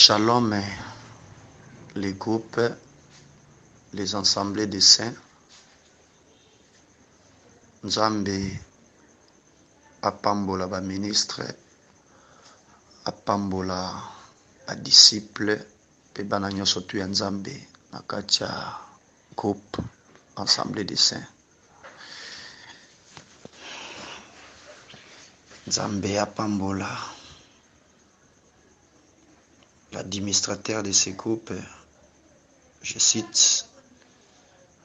Shalom, les groupes, les assemblées des saints. Nzambe apambola ba ministre, apambola ba disciple, pe bana nyonso tu ya Nzambe na kati ya groupe assemblée des saints. Nzambe apambola l'administrateur de ces groupes, je cite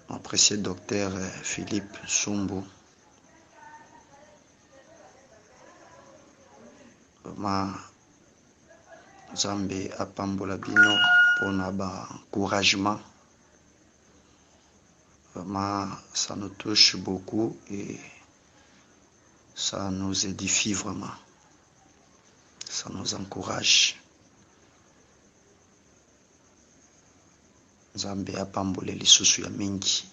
mon précieux docteur Philippe Sumbu. Vraiment, Nzambe apambola bino pour ba encouragement. Vraiment, ça nous touche beaucoup et ça nous édifie vraiment. Ça nous encourage. Nzambe apambole lisusu ya mingi.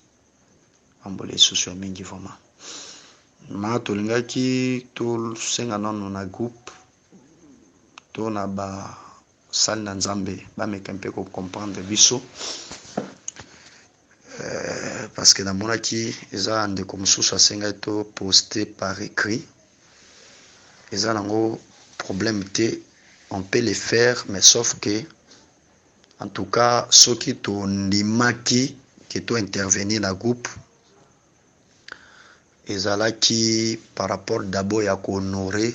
Apambole lisusu ya mingi vraiment. Ma tolingaki to senga nono na groupe to na ba sali na Nzambe ba meka mpe ko comprendre biso. Parce que namonaki eza ndeko mosusu asenga to poster par écrit. Eza nango problème te, on peut le faire, mais sauf que en tout cas ceux qui to ndimaki qui to intervenir na groupe ezalaki par rapport d'abord ya ko honorer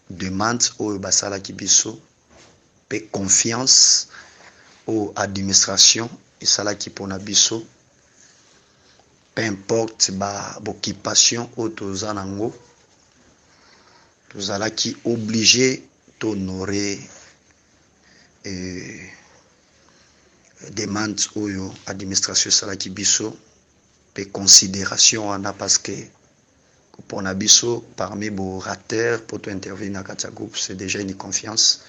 demande oyo basalaki biso pe confiance aux administration esalaki pona biso, peu importe ba occupation oyo toza nango, tozalaki obligé d'honorer demande oyo administration esalaki biso pe considération wana, parce que pona biso parmi bo rateurs pour to intervenir na kati ya groupe, c'est déjà une confiance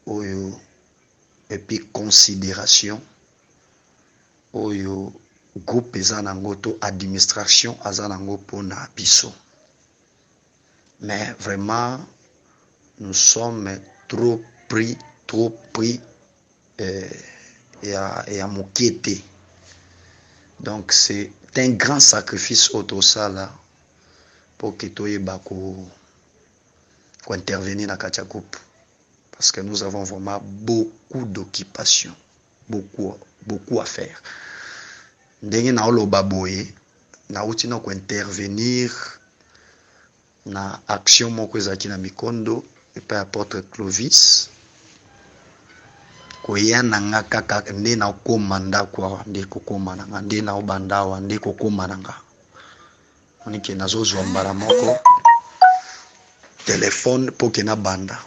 oyo et puis considération oyo groupe eza nango to administration aza nango pona biso. Mais vraiment nous sommes trop pris et à moquette. Donc c'est un grand sacrifice auto ça là pour que toi ko intervenir dans le groupe, parce que nous avons vraiment beaucoup d'occupations, beaucoup à faire. Ndenge na oloba boye na uti na ko intervenir na action moko ezaki na Mikondo et peu apôtre Clovis koya nanga kaka nde na komanda kwa nde kokoma nanga nde na obanda wa nde kokoma nanga onike nazozwa mbara moko téléphone poke na banda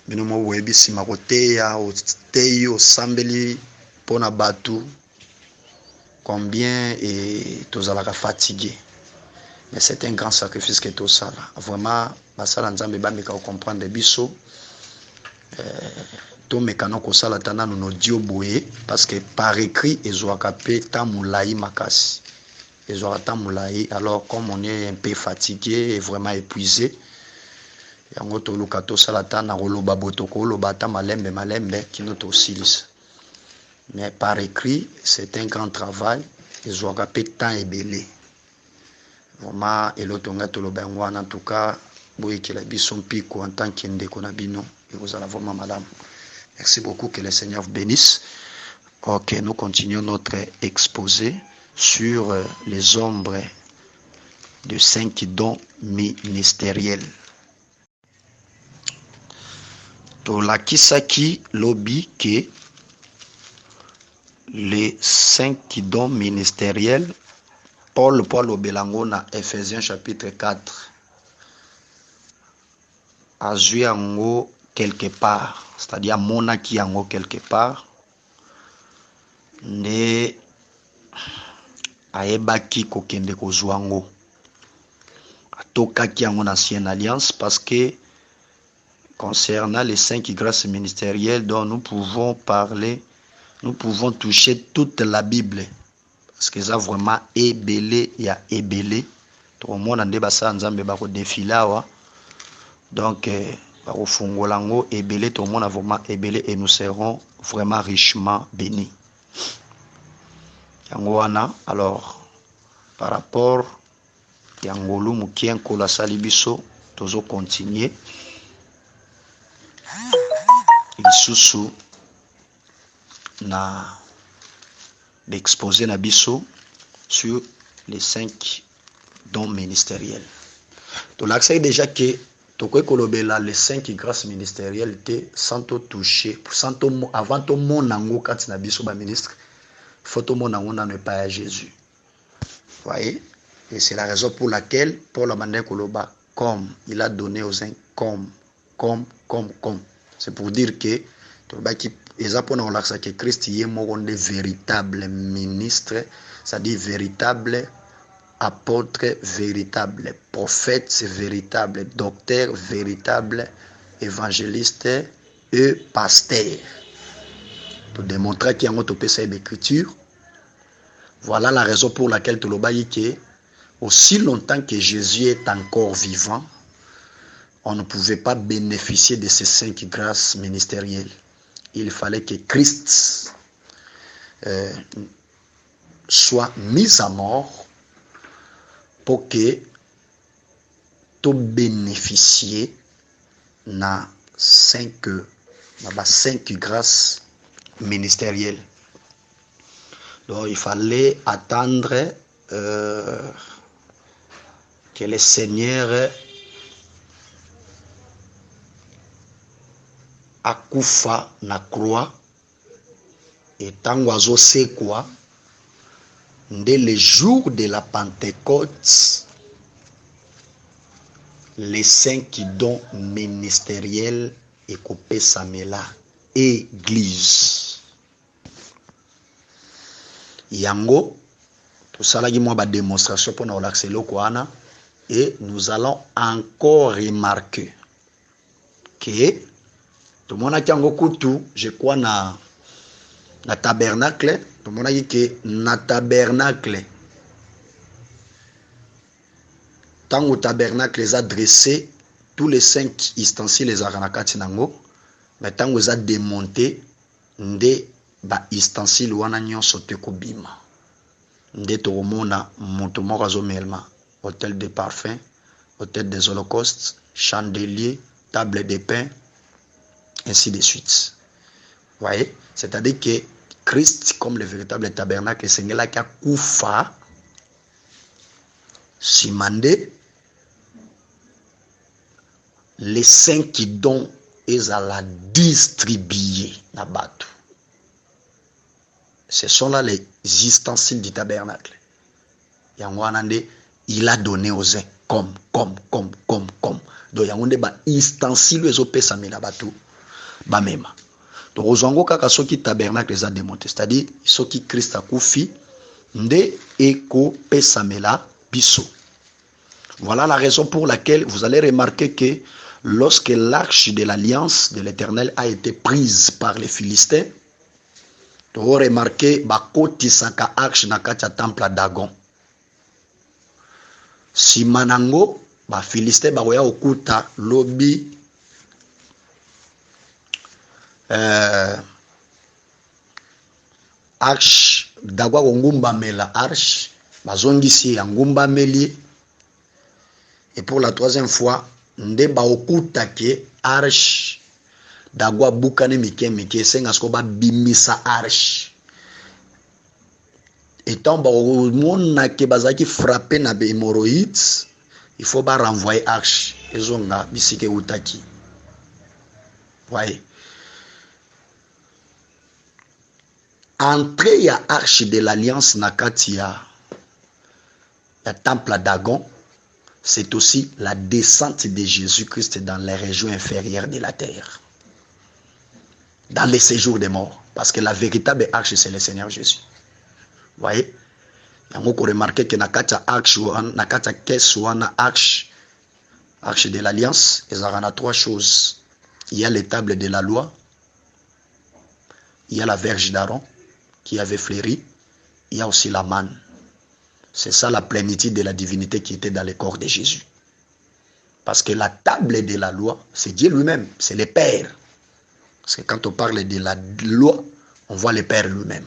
bino mo webi sima koteya o teyo sambeli pona batu combien et tozalaka fatigué. Mais c'est un grand sacrifice que tout ça là. Vraiment, basala Nzambe ba meka comprendre biso. To mekano ko sala tana no dio boye, parce que par écrit ezwaka pe tamulai makasi. Ezwaka tamulai, alors comme on est un peu fatigué et vraiment épuisé, yango to luka to sala tana roloba botoko loba ta malembe qui nous osilis. Mais par écrit, c'est un grand travail, ezwaka pe temps ebele. Vraiment, et l'autre en tout cas, qui la bison pico en tant qu'indéco nabino, et vous allez vraiment madame. Merci beaucoup, que le Seigneur vous bénisse. Ok, nous continuons notre exposé sur les ombres de 5 dons ministériels. Tolakisaki lobi que les 5 dons ministériels, Paul Obelango na Ephésiens chapitre 4 azui yango quelque part, c'est-à-dire monaki yango quelque part ne ayebaki kokende kozwa yango atokaki yango na ancienne alliance, parce que concernant les 5 grâces ministérielles dont nous pouvons parler, nous pouvons toucher toute la Bible. Parce que ça vraiment ebele ya ebele to mona nde basa Nzambe ba ko défilawa Donc, au Fungolango, Ebele, tout le monde a vraiment Ebele et nous serons vraiment richement bénis. Yangoana, alors, par rapport Yangolu Mukien Kola Salibiso, toujours continuer. Il sous na d'exposer Nabiso sur les 5 dons ministériels. Donc, l'accès déjà que les 5 grâces ministérielles étaient sans toucher, avant tout mon nango quand Nabiso ba ministre, il faut tout mon nango ne pas à Jésus. Vous voyez? Et c'est la raison pour laquelle Paul Amandé Koloba, comme il a donné aux uns, comme. C'est pour dire que Christ est un véritable ministre, c'est-à-dire véritable apôtre, véritable prophète, véritable docteur, véritable évangéliste et pasteur. Pour démontrer qu'il y a un topé cette écriture, voilà la raison pour laquelle tu l'as dit que aussi longtemps que Jésus est encore vivant, on ne pouvait pas bénéficier de ces 5 grâces ministérielles. Il fallait que Christ soit mis à mort pour que tu bénéficies de 5 grâces ministérielles. Donc il fallait attendre que le Seigneur akufa na croix et tangoazo c'est quoi dès le jour de la Pentecôte les 5 dons ministériels et coupé samela église yango tout ça là qui moi ba démonstration pour nous l'accès lokoana et nous allons encore remarquer que tout le monde a dit que je crois na tabernacle. Tout le monde a dit que na tabernacle. Tant au tabernacle les a dressés, tous les 5 ustensiles les a ranakati nango. Mais tant les a démonté, nde ba ustensiles wana nyonso te kobima. Nde to mona moto moko azomelma. Hôtel de parfum, hôtel des holocaustes, chandelier, table de pain. Ainsi de suite. Vous voyez? C'est-à-dire que Christ, comme le véritable tabernacle, c'est là qui a koufa, simandé, les 5 dons, ils allaient la distribuer na batu. Ce sont là les ustensiles du tabernacle. Il a donné aux uns comme. Donc, il y a un ustensile, ils ont payé la batu. Bamema. Donc ozango kaka soki tabernacle les a démonté, c'est-à-dire soki Christ a koufi nde eko pesamela biso. Voilà la raison pour laquelle vous allez remarquer que lorsque l'arche de l'alliance de l'Éternel a été prise par les Philistins, tu vas remarquer bakoti saka arche na kati ya temple Dagon. Si manango ba Philistins ba oya okuta lobi arche dagwa ngumba mela arche bazongisi ya ngumba meli et pour la 3e fois nde ba okuta ke arche dagwa bukane mike senga sko ba bimisa arche étant ba mona ke bazaki frapper na be hémorroïdes il faut ba renvoyer arche ezonga bisike utaki. Voyez. Entrée à arche de l'alliance Nakatia, le temple Dagon, c'est aussi la descente de Jésus-Christ dans les régions inférieures de la terre, dans les séjours des morts, parce que la véritable arche c'est le Seigneur Jésus. Vous voyez, il y a remarqué que Nakatia arche, Nakatia keswana arche de l'alliance, il y a 3 choses. Il y a les tables de la loi, il y a la verge d'Aaron qui avait fleuri, il y a aussi la manne. C'est ça la plénitude de la divinité qui était dans le corps de Jésus. Parce que la table de la loi, c'est Dieu lui-même, c'est le Père. Parce que quand on parle de la loi, on voit le Père lui-même.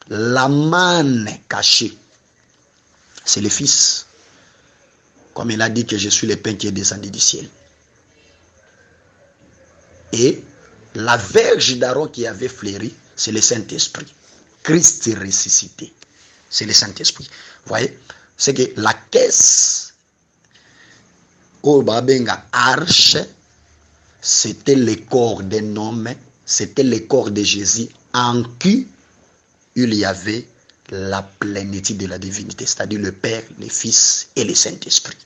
La manne cachée, c'est le Fils. Comme il a dit que je suis le pain qui est descendu du ciel. Et la verge d'Aaron qui avait fleuri, c'est le Saint-Esprit. Christ est ressuscité. C'est le Saint-Esprit. Vous voyez? C'est que la caisse, au Babenga arche, c'était le corps d'un homme, c'était le corps de Jésus en qui il y avait la plénitude de la divinité, c'est-à-dire le Père, le Fils et le Saint-Esprit.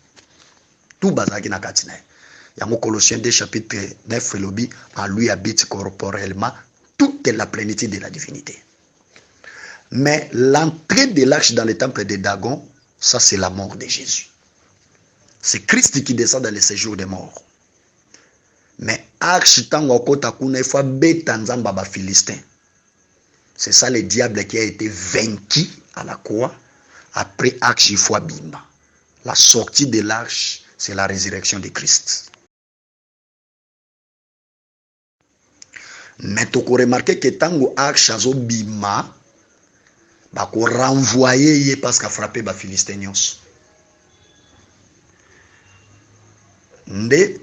Tout bazaki na katina. Yango Colossiens 2 chapitre 9 lobi, en lui habite corporellement toute la plénitude de la divinité. Mais l'entrée de l'arche dans le temple de Dagon, ça c'est la mort de Jésus. C'est Christ qui descend dans le séjour des morts. Mais arche tango kota kuna ifwa beta nzamba ba Philistins. C'est ça le diable qui a été vaincu à la croix. Après arche il faut bimba. La sortie de l'arche, c'est la résurrection de Christ. Mais tu as remarqué que tango arche azo bima, ba ko renvoyer parce qu'a frappé ba Philistins. Nde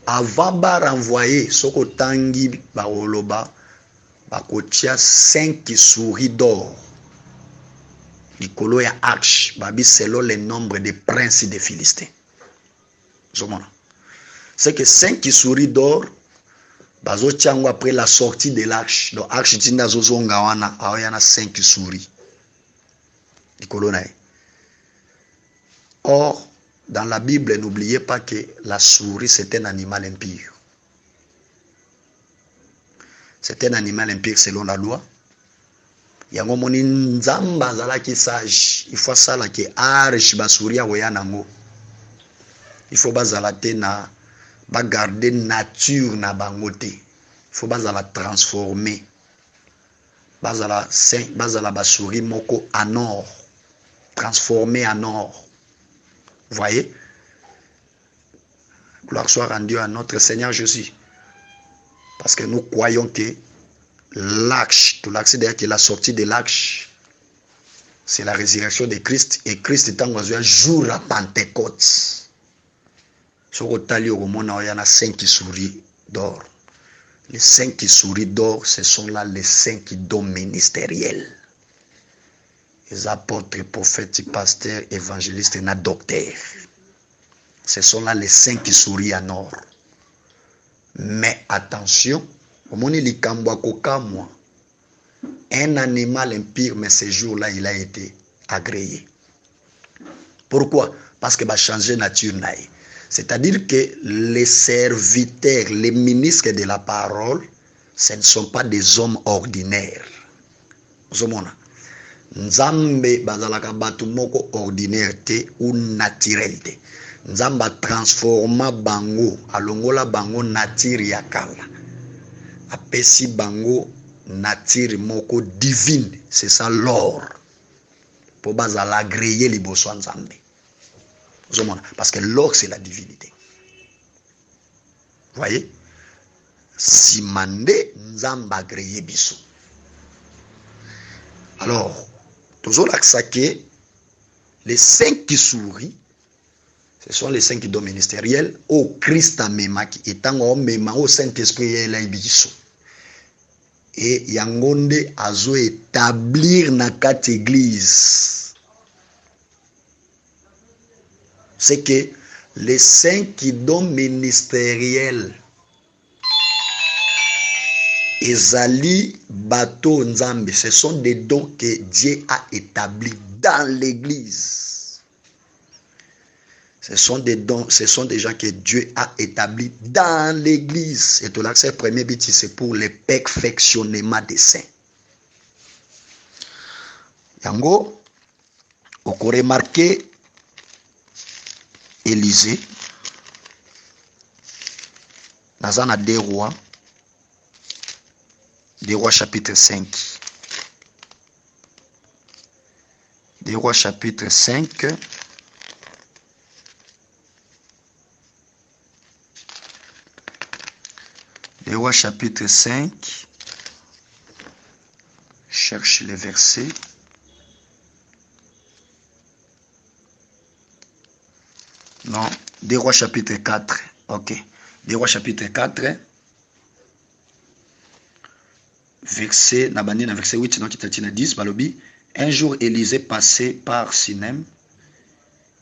avant ba renvoyer soko tangi ba oloba ba kotia 5 souris d'or. Likolo ya arche babi selon le nombre de princes des Philistins. C'est que 5 souris d'or bazo tiango après la sortie de l'arche. Donc arche tinda zozonga wana aoyana 5 souris. Likolo na. Or dans la Bible, n'oubliez pas que la souris c'est un animal impur. C'est un animal impur selon la loi. Yango moni nzamba zala ki sage, il faut ça là que arche basouria weyanango. Il faut bazala te na ba garder nature na bangote. Il faut bazala transformer. Bazala saint, bazala basouri moko en or, transformer en or. Vous voyez? Gloire soit rendue à notre Seigneur Jésus. Parce que nous croyons que l'arche, tout l'axe d'ailleurs que la sortie de l'arche, c'est la résurrection de Christ. Et Christ est en jour à Pentecôte. Sur le tali au monde, il y en a 5 souris d'or. Les 5 souris d'or, ce sont là les 5 dons ministériels. Les apôtres, prophètes, pasteurs, évangélistes et docteurs. Ce sont là les 5 souris en or. Mais attention, un animal impur, mais ce jour-là, il a été agréé. Pourquoi? Parce qu'il va changer nature. C'est-à-dire que les serviteurs, les ministres de la parole, ce ne sont pas des hommes ordinaires. Nzambe bazalaka batu moko ordinaire te ou naturel te. Nzamba transforma bango, alongola bango nature ya kala. Apesi bango nature moko divine, c'est ça l'or. Pour bazala agréer liboso nzambe. Parce que l'or c'est la divinité. Vous voyez? Si mande nzamba agréer biso. Alors, toujours l'accès les 5 qui sourient, ce sont les 5 dons ministériels au Christ en même qui étant au même au Saint-Esprit et l'Abisso. Et yangonde azo établir na kat église. C'est que les 5 dons ministériels ezali bateau nzambe, ce sont des dons que Dieu a établis dans l'église. Ce sont des dons, ce sont des gens que Dieu a établis dans l'église. Et tout l'accès premier but, c'est pour le perfectionnement des saints. Yango, on peut remarquer Élisée, Nazana des rois chapitre 5. Des rois chapitre 5. Les Rois chapitre 5. Cherche les versets. Non, des Rois chapitre 4. Ok. Des Rois chapitre 4. Verset, verset 8, donc il a 10, balobi. Un jour, Élisée passait par Sinem.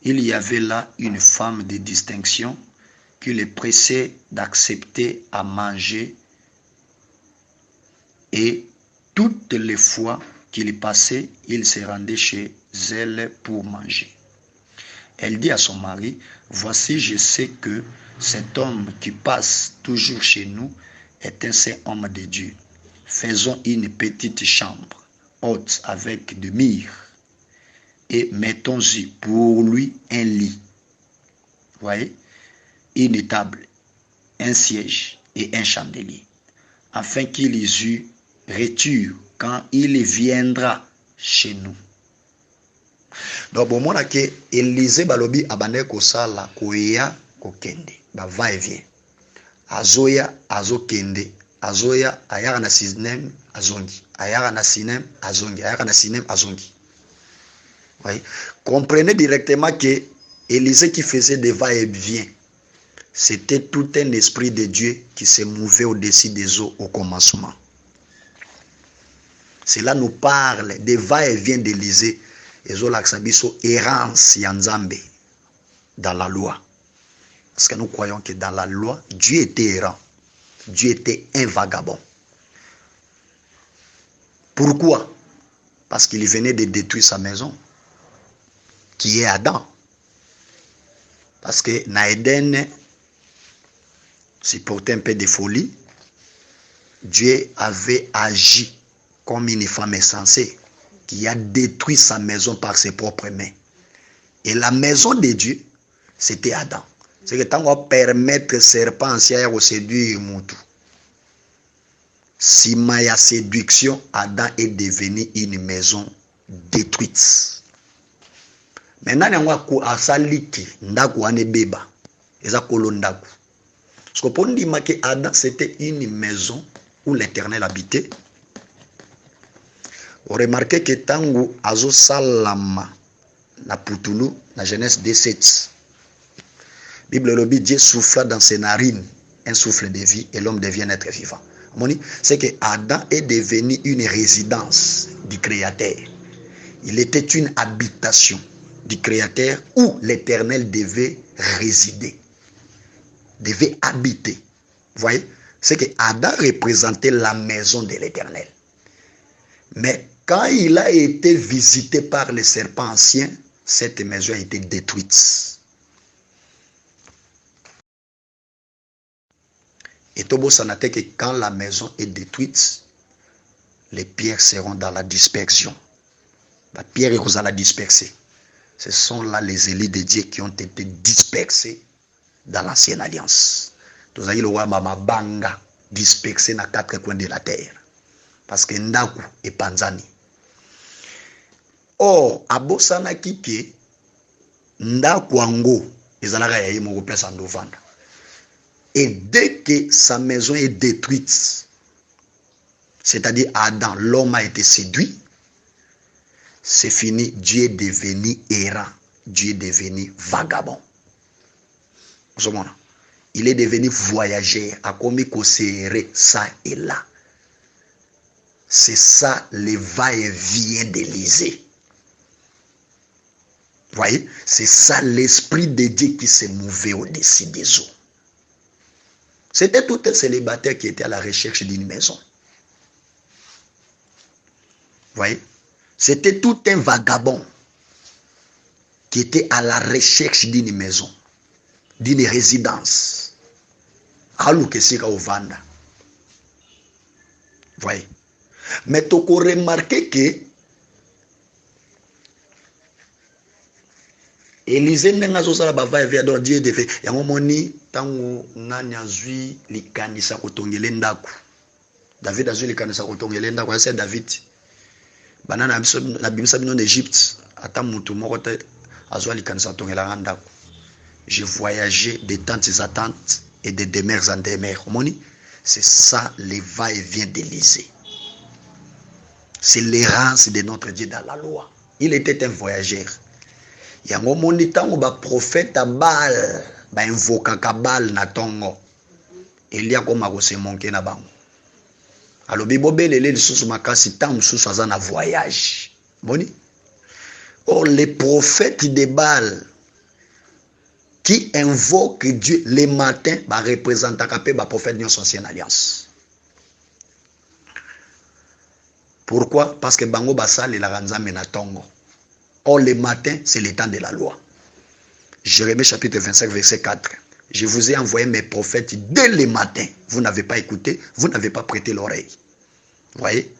Il y avait là une femme de distinction qui le pressait d'accepter à manger, et toutes les fois qu'il passait, il se rendait chez elle pour manger. Elle dit à son mari, voici, je sais que cet homme qui passe toujours chez nous est un saint homme de Dieu. Faisons une petite chambre haute avec de myrrhe et mettons-y pour lui un lit. Voyez, une table, un siège et un chandelier, afin qu'il y eût retour quand il viendra chez nous. Donc, bon, moi, que Élisée balobi abane kosala koya kokende, ba va et vient. Azoya azokende, azoya ayara na Sinem azongi, ayara na Sinem azongi, ayara na Sinem azongi. Oui. Comprenez directement que Élisée qui faisait des va-et-vient, c'était tout un esprit de Dieu qui se mouvait au-dessus des eaux au commencement. Cela nous parle des va-et-vient d'Élisée. Et l'axabiso errance yanzambe dans la loi. Parce que nous croyons que dans la loi, Dieu était errant. Dieu était un vagabond. Pourquoi? Parce qu'il venait de détruire sa maison, qui est Adam. Parce que Naëden s'y portait un peu de folie. Dieu avait agi comme une femme insensée qui a détruit sa maison par ses propres mains. Et la maison de Dieu, c'était Adam. C'est que tant qu'on va permettre serpent ancien de séduire Moutou. Si ma séduction, Adam est devenu une maison détruite. Maintenant, on va saliki ndaku ane beba. Eza kolondaku. Parce que pour nous dire que Adam c'était une maison où l'Éternel habitait. On remarque que tango azo salama na putulu na Genèse 17. Bible le dit Dieu souffla dans ses narines un souffle de vie et l'homme devient être vivant. C'est que Adam est devenu une résidence du Créateur. Il était une habitation du Créateur où l'Éternel devait résider, devait habiter. Vous voyez, c'est que Adam représentait la maison de l'Éternel. Mais quand il a été visité par les serpents anciens, cette maison a été détruite. Et Tobo Sanate que quand la maison est détruite, les pierres seront dans la dispersion. La pierre est à la disperser. Ce sont là les élites de Dieu qui ont été dispersés dans l'ancienne alliance. Nous avons le roi Banga dispersé dans 4 coins de la terre. Parce que Ndaku et Panzani. Or, Abosana Kike, Ndaku Ango, et dès que sa maison est détruite, c'est-à-dire Adam, l'homme a été séduit, c'est fini, Dieu est devenu errant, Dieu est devenu vagabond. Il est devenu voyageur, à combien serré ça et là. C'est ça le va-et-vient d'Élisée. Vous voyez, c'est ça l'esprit de Dieu qui s'est mouvé au-dessus des eaux. C'était tout un célibataire qui était à la recherche d'une maison. Vous voyez, c'était tout un vagabond qui était à la recherche d'une maison, d'une résidence. Alou Kessika Ovanda. Vous voyez. Mais tu as remarqué que Élisée n'a pas fait de Dieu de fait. Il y a un moment où nani azui likanisa kotongele ndaku. David azui likanisa kotongele ndaku. C'est David. Banana la Bible sabino d'Égypte. Ata mutu moko te azui likanisa kotongela ndaku. J'ai voyagé de tentes à tentes et de demeures en demeures. C'est ça le va-et-vient d'Élysée. C'est l'errance de notre Dieu dans la loi. Il était un voyageur. Il y a un moment où le prophète à Baal, il invoque Baal na tongo. Il y a comme à se manquer na bango. Alors, Bibobel les sous makasi tant sous un voyage. Boni. Or, les prophètes de Baal qui invoquent Dieu les matins, représentent le prophète de l'Ancienne Alliance. Pourquoi? Parce que Bango Bassal et la Ranzame na tongo. Or, le matin, c'est le temps de la loi. Jérémie chapitre 25, verset 4. Je vous ai envoyé mes prophètes dès le matin. Vous n'avez pas écouté, vous n'avez pas prêté l'oreille. Vous voyez?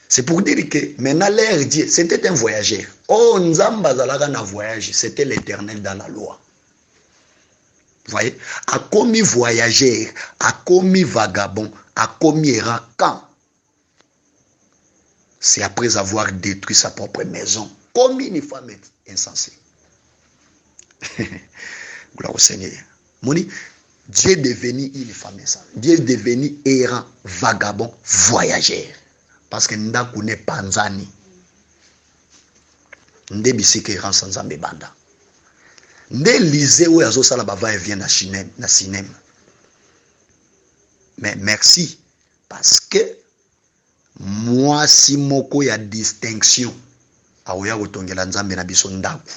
C'est pour dire que maintenant, l'air Dieu, c'était un voyageur. Oh, Nzamba Zalaga na voyage, c'était l'Éternel dans la loi. Vous voyez? A commis voyageur, a commis vagabond, a commis errant quand? C'est après avoir détruit sa propre maison. Comme une femme insensée. Gloire au Seigneur. Moni, Dieu est devenu une femme insensée. Dieu est devenu errant, vagabond, voyageur. Parce que Ndaku n'est pas Nzani. Nde bisike errant sans Nzambe banda. Nde lisé où yazo sala bava et vient na cinéma. Mais merci. Parce que moi si moko ya distinction aoya kotongela Nzambe na biso ndaku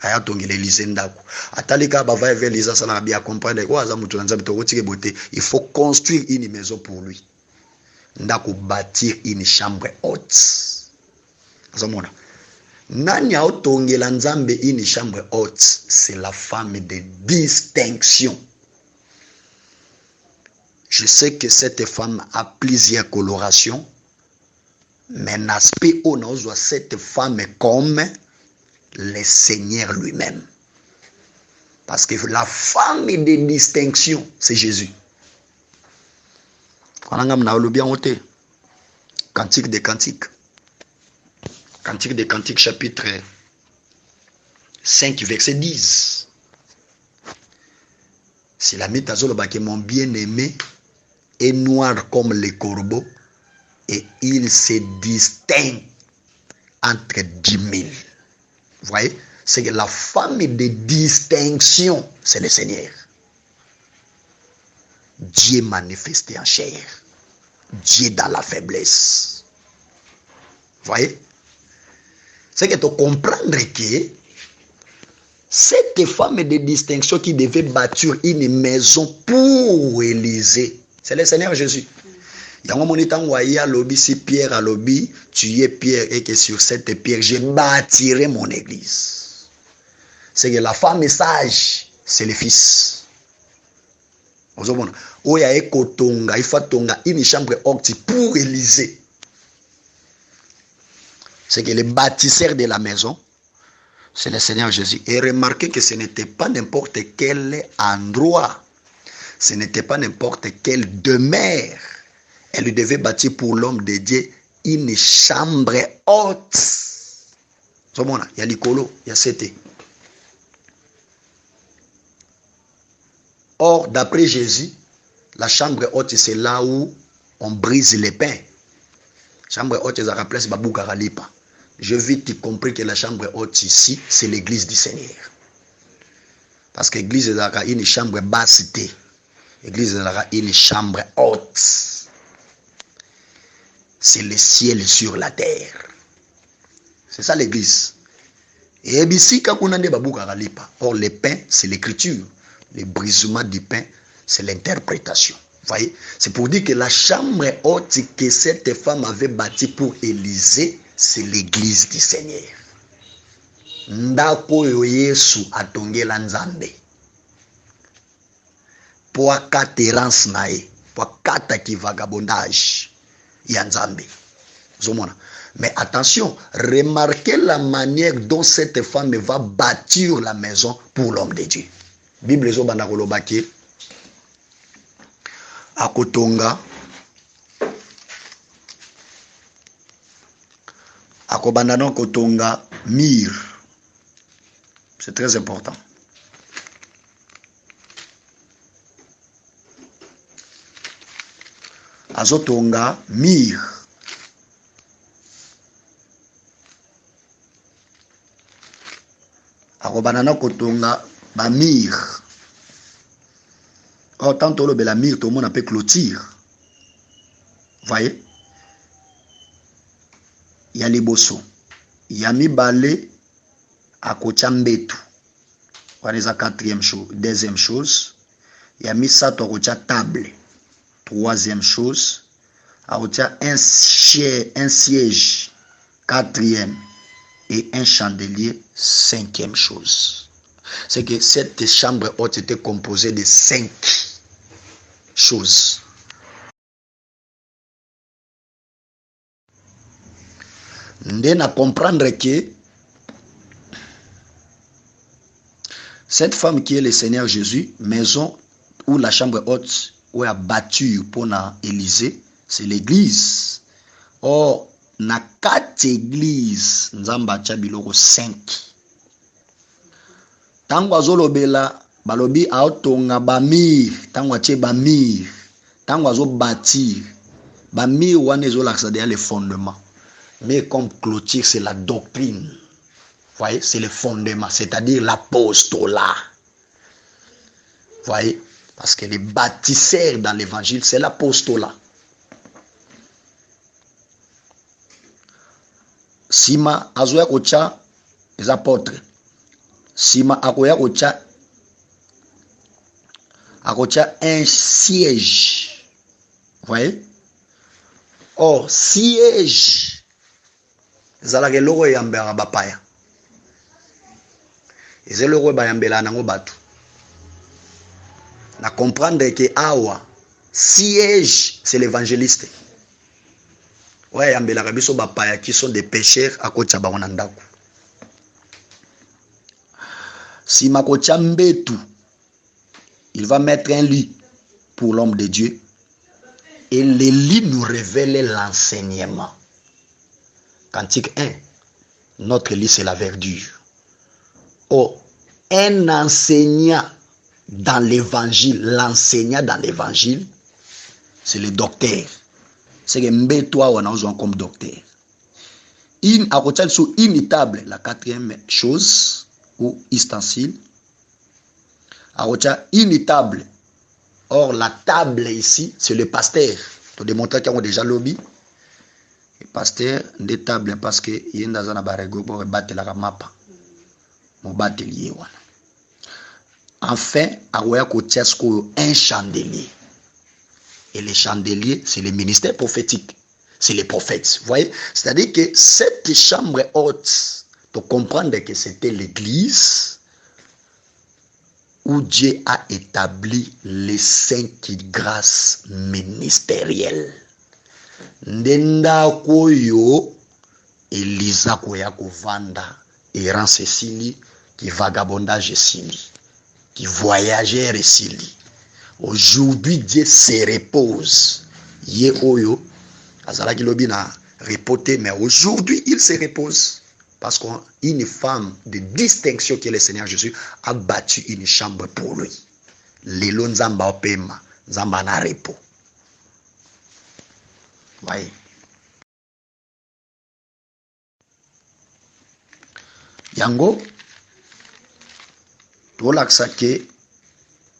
aya tongela Élysée ndaku atalika bava vers les asala bien comprendre quoi za mutu Nzambe to kotike beauté. Il faut construire une maison pour lui, ndaku bâtir une chambre haute. Azomona nani aotongela Nzambe une chambre haute? C'est la femme de distinction. Je sais que cette femme a plusieurs colorations, mais l'aspect où on voit cette femme comme le Seigneur lui-même. Parce que la femme de distinction, c'est Jésus. Cantique des Cantiques. Cantique des Cantiques, chapitre 5, verset 10. C'est la métazole que mon bien-aimé est noir comme les corbeaux et il se distingue entre 10 000. Vous voyez? C'est que la femme de distinction, c'est le Seigneur. Dieu manifesté en chair. Dieu dans la faiblesse. Vous voyez? C'est que tu comprendre que cette femme de distinction qui devait bâtir une maison pour Élysée, c'est le Seigneur Jésus. Il y a un moment où il y a lobby, si Pierre a lobby, tu es Pierre et que sur cette pierre, je bâtirai mon église. C'est que la femme sage, c'est le fils. Où il y a Ekotonga, il faut tonga une chambre haute pour Élysée. C'est que le bâtisseur de la maison, c'est le Seigneur Jésus. Et remarquez que ce n'était pas n'importe quel endroit. Ce n'était pas n'importe quelle demeure. Elle devait bâtir pour l'homme de Dieu une chambre haute. Il y a l'icolo, il y a c'était. Or, d'après Jésus, la chambre haute, c'est là où on brise les pains. Chambre haute, c'est la place de Babou Karalipa. Je vite compris que la chambre haute ici, c'est l'église du Seigneur. Parce que l'église est une chambre basse. L'église est une chambre haute. C'est le ciel sur la terre. C'est ça l'église. Et ici, quand on a des babou karalipa. Or, le pain, c'est l'écriture. Le brisement du pain, c'est l'interprétation. Vous voyez? C'est pour dire que la chambre haute que cette femme avait bâtie pour Élysée, c'est l'église du Seigneur. Ndako yo Yesu atongela Nzambe. Pour katerance nae, pour kata ki vagabondage ya Nzambe. Mais attention, remarquez la manière dont cette femme va bâtir la maison pour l'homme de Dieu. Bible zo banda kolobaki akotonga akobanda non kotonga mur. C'est très important. azotonga mir. Akobanana kotonga ba mir. Or tant que le mir, tout le monde appelle clôture. Voyez? Il y a les bossons. Il y a mi balé à Kochambetu. Voilà la quatrième chose. Deuxième chose. Il y a mis ça à table. Troisième chose. Un siège. Quatrième. Et un chandelier. Cinquième chose. C'est que cette chambre haute était composée de 5 choses. Nous à comprendre que cette femme qui est le Seigneur Jésus, maison ou la chambre haute où a battu pour Élysée, c'est l'église. Or, na 4 églises, nous avons biloko 5. Tango azolobela balobi aotonga bamir, tango atie bamir, tango azobâtir, bamir wana ezolakisa derrière les fondements. Mais comme clôture, c'est la doctrine. Vous voyez, c'est le fondement, c'est-à-dire l'apostolat. Vous voyez, parce que les bâtisseurs dans l'évangile, c'est l'apostolat. Sima azoya kocha les apôtres. Sima akoya kocha un siège. Vous voyez? Or, siège. Zalake logo yambera bapaya. Eze logo bayambela nango batu. Na comprendre que awa siège c'est l'évangéliste. Ouais yambela kabiso bapaya qui sont des pécheurs à côté ba onandaku. Si makocha mbetu, il va mettre un lit pour l'homme de Dieu et le lit nous révèle l'enseignement. Cantique 1, notre lit c'est la verdure. Oh, un enseignant dans l'évangile, l'enseignant dans l'évangile, c'est le docteur. C'est que mbetwa on a comme docteur. À côté sous imitable, la 4e chose ou ustensile. À côté imitable. Or la table ici, c'est le pasteur. Pour démontrer qu'ils ont déjà lobby. Le pasteur des tables parce que il y a dans barego pour battre la mapa. Mon battre lié voilà. Enfin, à un chandelier. Et les chandeliers, c'est le ministère prophétique. C'est les prophètes. Vous voyez? C'est-à-dire que cette chambre haute, pour comprendre que c'était l'église où Dieu a établi les 5 grâces ministérielles. Ndenda koyo Elisa koya kovanda errant Cécilie qui vagabondage Cécilie qui voyageur Cécilie. Aujourd'hui Dieu se repose. Ye oyo azala ki lobi na repoté mais aujourd'hui il se repose parce qu'une femme de distinction qui est le Seigneur Jésus a bâti une chambre pour lui. Lelo nzamba opema nzamba na repos. Voyez. Yango, tout l'accès que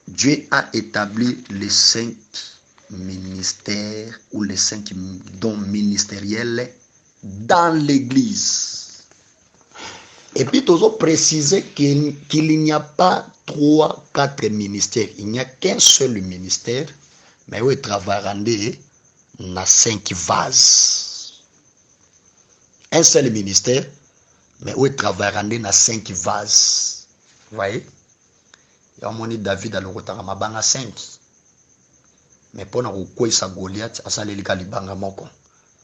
Dieu a établi les 5 ministères ou les 5 dons ministériels dans l'église. Et puis, tu as précisé qu'il n'y a pas 3, 4 ministères. Il n'y a qu'un seul ministère, mais où il travaille dans 5 vases. Un seul ministère, mais où il travaille dans 5 vases. Vous voyez? Il y a un David à l'Orotara 5. Mais pour nous quoi ça Goliath à saler le banga moko.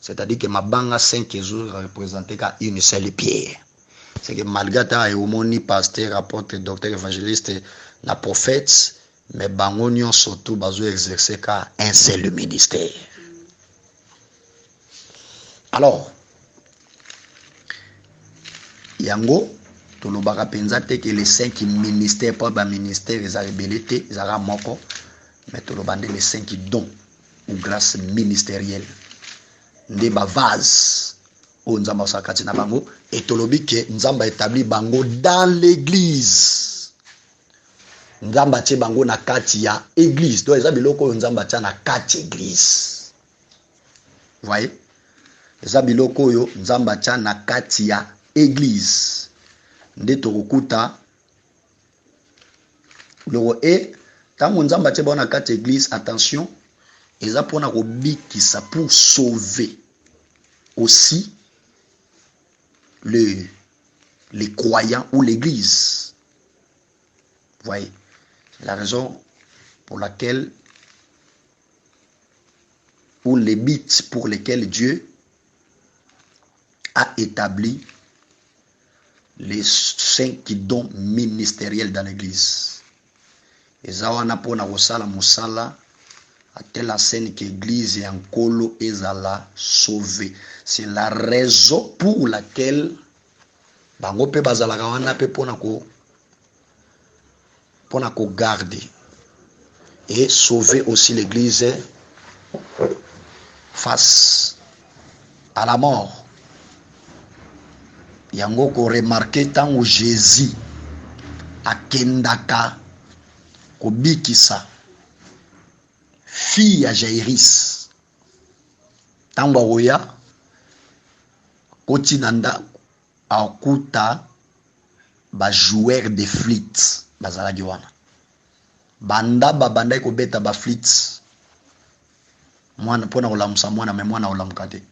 C'est-à-dire que ma banga 5 jours représenté qu'à une seule pierre. C'est que malgré ta et pasteur, apôtre, docteur, évangéliste, la prophète, mais bangonion surtout bazo exercer qu'à un seul ministère. Alors, yango to lo baka penza te que les 5 ministères pas ba ministère ils a rebellité ils a moko mais to lo bande les 5 dons ou grâce ministérielle. Nde ba vase o nzamba sakati na bango et tolobi ke nzamba établi bango dans l'église. Nzamba tie bango na kati ya église. Donc eza biloko nzamba tia na kati église. Voyez? Eza biloko oyo nzamba tia na kati ya église. Nde tokokuta loko e tango nzamba tia bango na kati église, attention, eza pona ko bikisa pour sauver aussi les croyants ou l'église. Voyez, c'est la raison pour laquelle, ou les buts pour lesquels Dieu a établi les 5 dons ministériels dans l'église. Et ça, on a pour la musala à telle scène que l'église est en colo et la sauver. C'est la raison pour laquelle bango pe bazalaka wana pe pona ko garder et sauver aussi l'église face à la mort. Yango ko remarquer tango Jésus akendaka ko bikisa fille à Jairus. Tango oya kotinanda akuta ba joueur de flûte bazalaki wana. Banda ko beta ba flûte. Mwana pona kolamusa mwana me mwana olamuka te.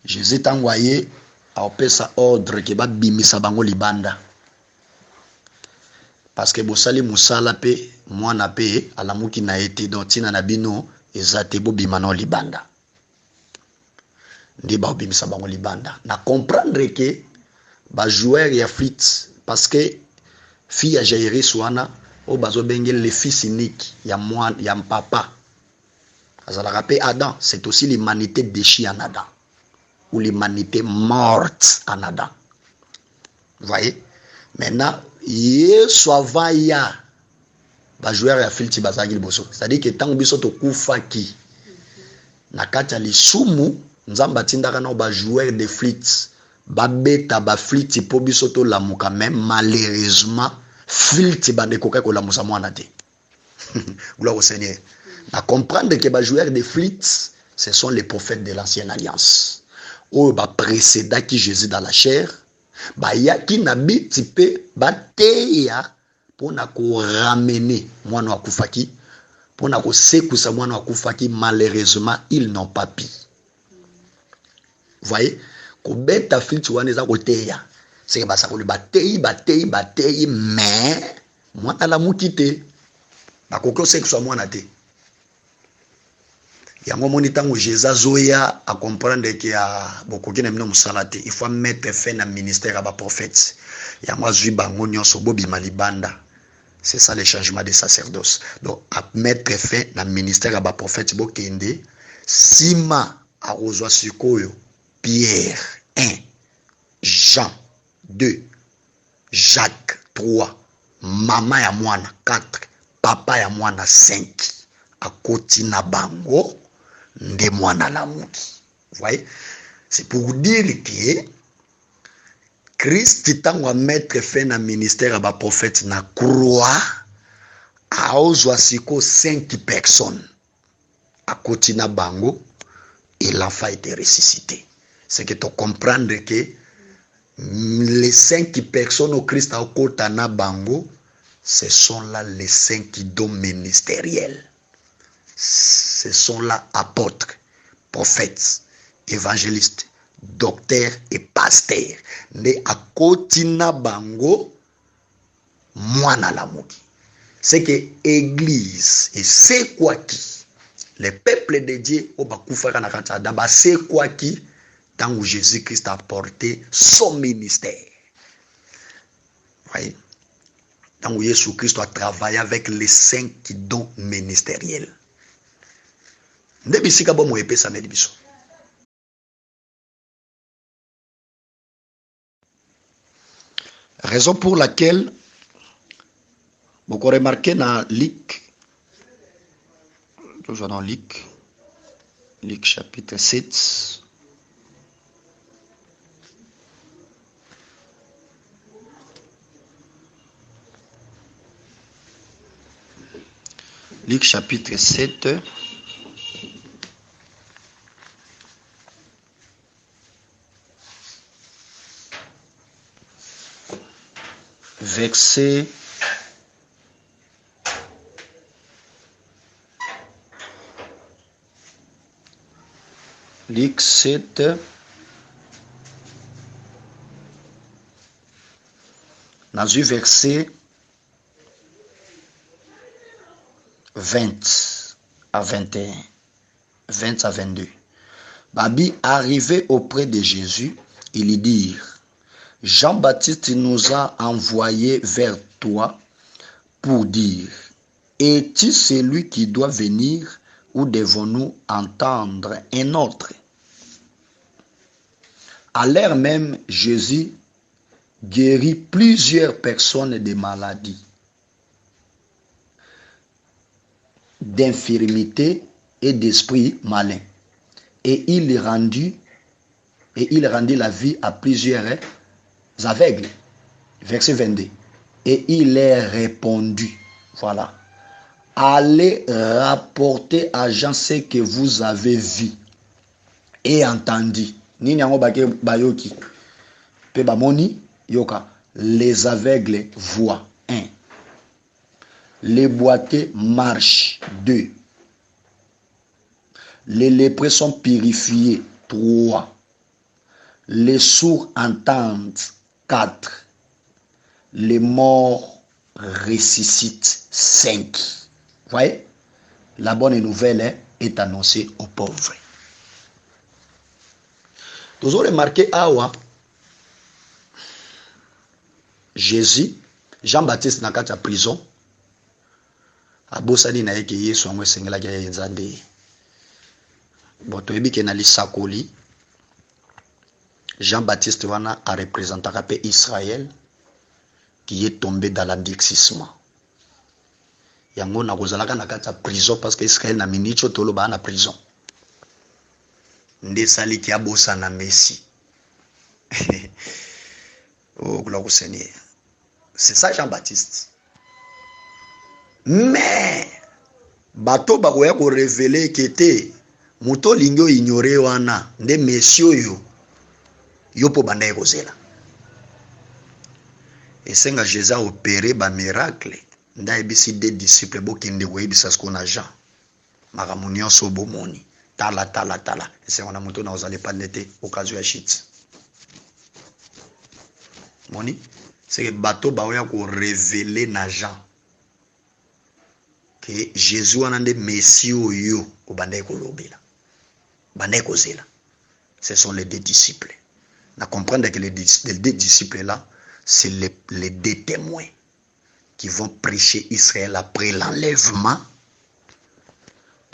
Jésus tango aye aopesa ordre ke ba bimisa bango libanda. Parce que bosali musala pe mwana pe alamuki na ete donc tina na bino ezate bo bimano libanda. Ndi ba bimisa bango libanda. Na comprendre que ba joueur ya flûte parce que fille à Jairus wana o bazo bengel le fils unique ya mwana ya papa. Azala pe Adam, c'est aussi l'humanité déchue en Adam ou l'humanité morte en Adam. Vous voyez? Maintenant, Yesu avant ya ba joueur ya flûte bazaki liboso. C'est-à-dire que tango biso to kufaki na kati ya lisumu nzamba tindaka na ba joueur de flûte ba beta ba flûte po biso to lamuka, même malheureusement flûte bande koka ko lamusa mwana te. Gloire au Seigneur. Na comprendre que ba joueur de flûte ce sont les prophètes de l'ancienne alliance. O ba précéda qui Jésus dans la chair, ba yaki na biti pe ba teya pona ko ramener mwana wa kufaki, pona ko sekusa mwana wa kufaki, malheureusement ils n'ont pas pu. Vous voyez, ko beta flûte wana za ko teya. C'est que basa ko batei mais mwana la mukite. Ba ko sekusa mwana te. Yango moni tango Jésus zoya a comprendre que ya bokoki na mino musala te, il faut mettre fin na ministère ba prophète. Yango azui bango nyonso bobima libanda. C'est ça le changement de sacerdoce. Donc à mettre fin na ministère ba prophète bokende sima a ozwa sikoyo Pierre 1, Jean 2, Jacques 3, mama ya mwana 4, papa ya mwana 5, akoti na bango nde mwana lamuki. Vous voyez? C'est pour dire que Christ tango mettre fin na ministère ba prophète na croix a ozwa siko 5 personnes akoti na bango et l'enfant était ressuscité. C'est que tu comprendre que les 5 personnes au Christ à kota na bango, ce sont là les 5 dons ministériels. Ce sont là apôtres, prophètes, évangélistes, docteurs et pasteurs. Ne akotina bango mwana lamuki. C'est que église et c'est quoi qui le peuple de Dieu au bakufa kana kata daba c'est quoi qui tant où Jésus-Christ a porté son ministère. Voyez? Tant où Jésus-Christ a travaillé avec les 5 dons ministériels. Ndebisika bo mo epesa na libiso. Raison pour laquelle vous remarquez dans Luc Toujours dans Luc. Luc chapitre 7. Luc chapitre 7. Verset Luc 7, dans le verset 20 à 21, 20 à 22. Babi arrivé auprès de Jésus, ils lui dirent, Jean-Baptiste nous a envoyés vers toi pour dire, es-tu celui qui doit venir ou devons-nous entendre un autre? À l'heure même, Jésus guérit plusieurs personnes de maladies, d'infirmités et d'esprits malins. Et il rendit la vie à plusieurs aveugles. Verset 22. Et il leur répondit, voilà, allez rapporter à Jean ce que vous avez vu et entendu. Nini yango bayoki. Pe bamoni yoka. Les aveugles voient. 1. Les boiteux marchent. 2. Les lépreux sont purifiés. 3. Les sourds entendent. 4. Les morts ressuscitent. 5. Vous voyez? La bonne nouvelle est annoncée aux pauvres. Vous avez remarqué, awa, Jésus, Jean-Baptiste na kati ya prison, abosani na yeke Yesu ango esengelaki ya nzambe. Bon, toyebi ke na lisakoli, Jean-Baptiste wana a représentaka pe Israël qui est tombé dans l'endurcissement. Yango na kozalaka na kati ya prison parce que Israël na minicho toloba na prison. Nde sali ki abosa na Messi. Oh, gloire au Seigneur. C'est ça Jean-Baptiste. Mais bato bakoya ko révéler que te muto lingyo ignorer wana nde messieurs yo po banda ekozela. Esenga Jésus a opéré ba miracle nda ebisi des disciples bokende koyebisa ce qu'on a Jean. Makambo nyonso bomoni. Tala. Et on a monté dans les planètes occasion à shit. Moni, c'est que bateau baoya ko révéler na Jean que Jésus a des messieurs yo au bandé kolobela. Bandé kozela. Ce sont les deux disciples. Na comprendre que les deux disciples là, c'est les deux témoins qui vont prêcher Israël après l'enlèvement.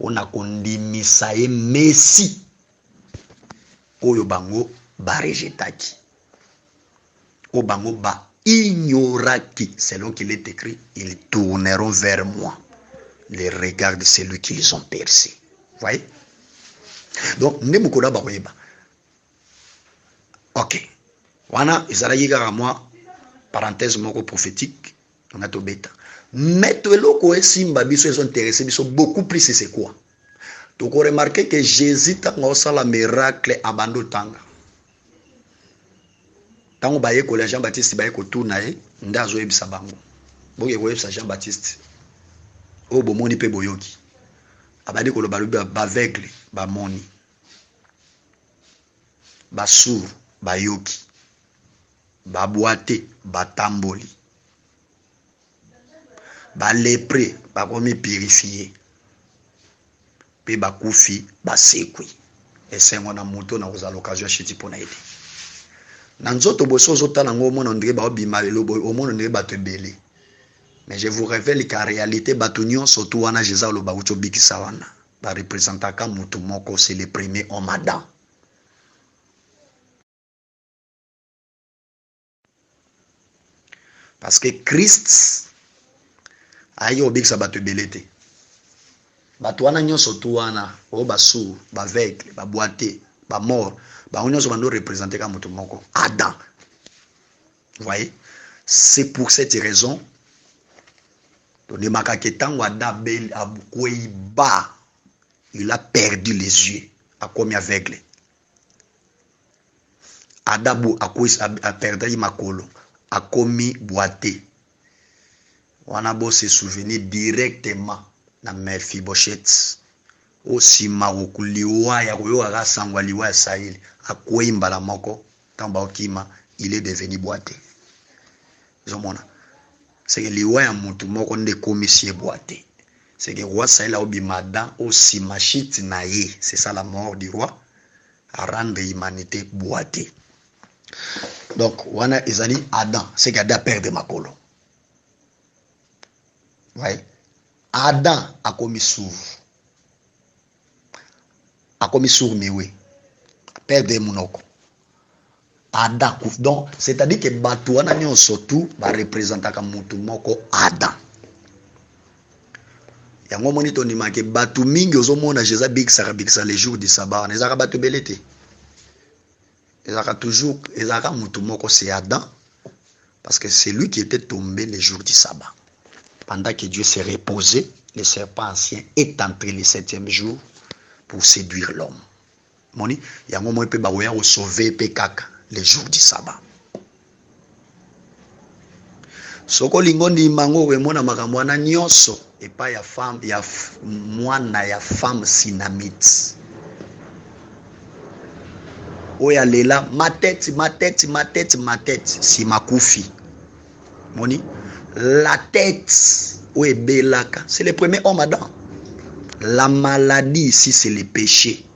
On a kondimisa ye Messi oyo bango ba rejetaki o bango ba ignoraki selon qu'il est écrit ils tourneront vers moi les regards de celui qui les ont percés. Voyez, donc ne mukoda ba koyeba. OK, wana ezalaki kaka moi parenthèse moko prophétique on a to beta. Mais tout le ko esimba biso sont intéressés biso beaucoup plus c'est quoi? Donc on remarque que Jésus tanga osala miracle abando tanga. Tango baye ko Jean-Baptiste baye ko tourna e ndazo ebisa bango. Boke ko ebisa Jean-Baptiste. O bomoni pe boyoki. Abadi ko lo balubi ba aveugle ba moni. Ba sourd ba yoki. Ba boité ba tamboli. Ba lépreux ba komi purifié pe ba kufi ba sekwi esengo na moto na kozala occasion chiti pona ete na nzoto boso zotala ngo mona ndire ba obima lelo boy o mona ndire bato ebele. Mais je vous révèle qu'en réalité bato nyonso to wana Jésus lo ba ucho bikisa wana ba représentaka mutu moko c'est le premier homme Adam. Parce que Christ ayo bikisa bato ebele te. bato wana nyonso tu wana oyo basourd baveugle baboite bamort bango nyonso bando représente ka moto moko Adam. Vous voyez, c'est pour cette raison Adam il a perdu les yeux a commis aveugle. Adam a perdu makolo a commis boité. On a beau se souvenir directement na Mephibosheth aussi maroku liwa ya koyo aga sangwa liwa ya Sahel akoimba la moko tamba okima il est devenu boité. Zomona c'est que liwa ya mutu moko nde komisie boité. C'est que roi Sahel a obimada aussi machite na ye, c'est ça la mort du roi à rendre l'humanité boité. Donc wana ezali Adam, c'est qu'Adam perd makolo. Ouais. Adam a commis sourd. A commis sourd, mais oui. Perdre monoko. Adam. Donc, c'est-à-dire que Batouana n'y surtout va représenter comme mutu moko Adam. Yango moni to ndima ke batu mingi ozomona Jésus bikisa les jours du sabbat. Nezaka batu belete. Ezaka toujours ezaka mutu moko c'est Adam parce que c'est lui qui était tombé les jours du sabbat. Pendant que Dieu s'est reposé, le serpent ancien est entré le 7e jour pour séduire l'homme. Moni, il y a un moment où il peut sauver les jours du sabbat. Soko lingondi mango remona makamwana nyonso et pas ya femme ya mwana ya femme sinamite. Oya lela ma tête si makufi. Moni la tête, oui, belaka. C'est le premier homme Adam. La maladie ici, c'est le péché.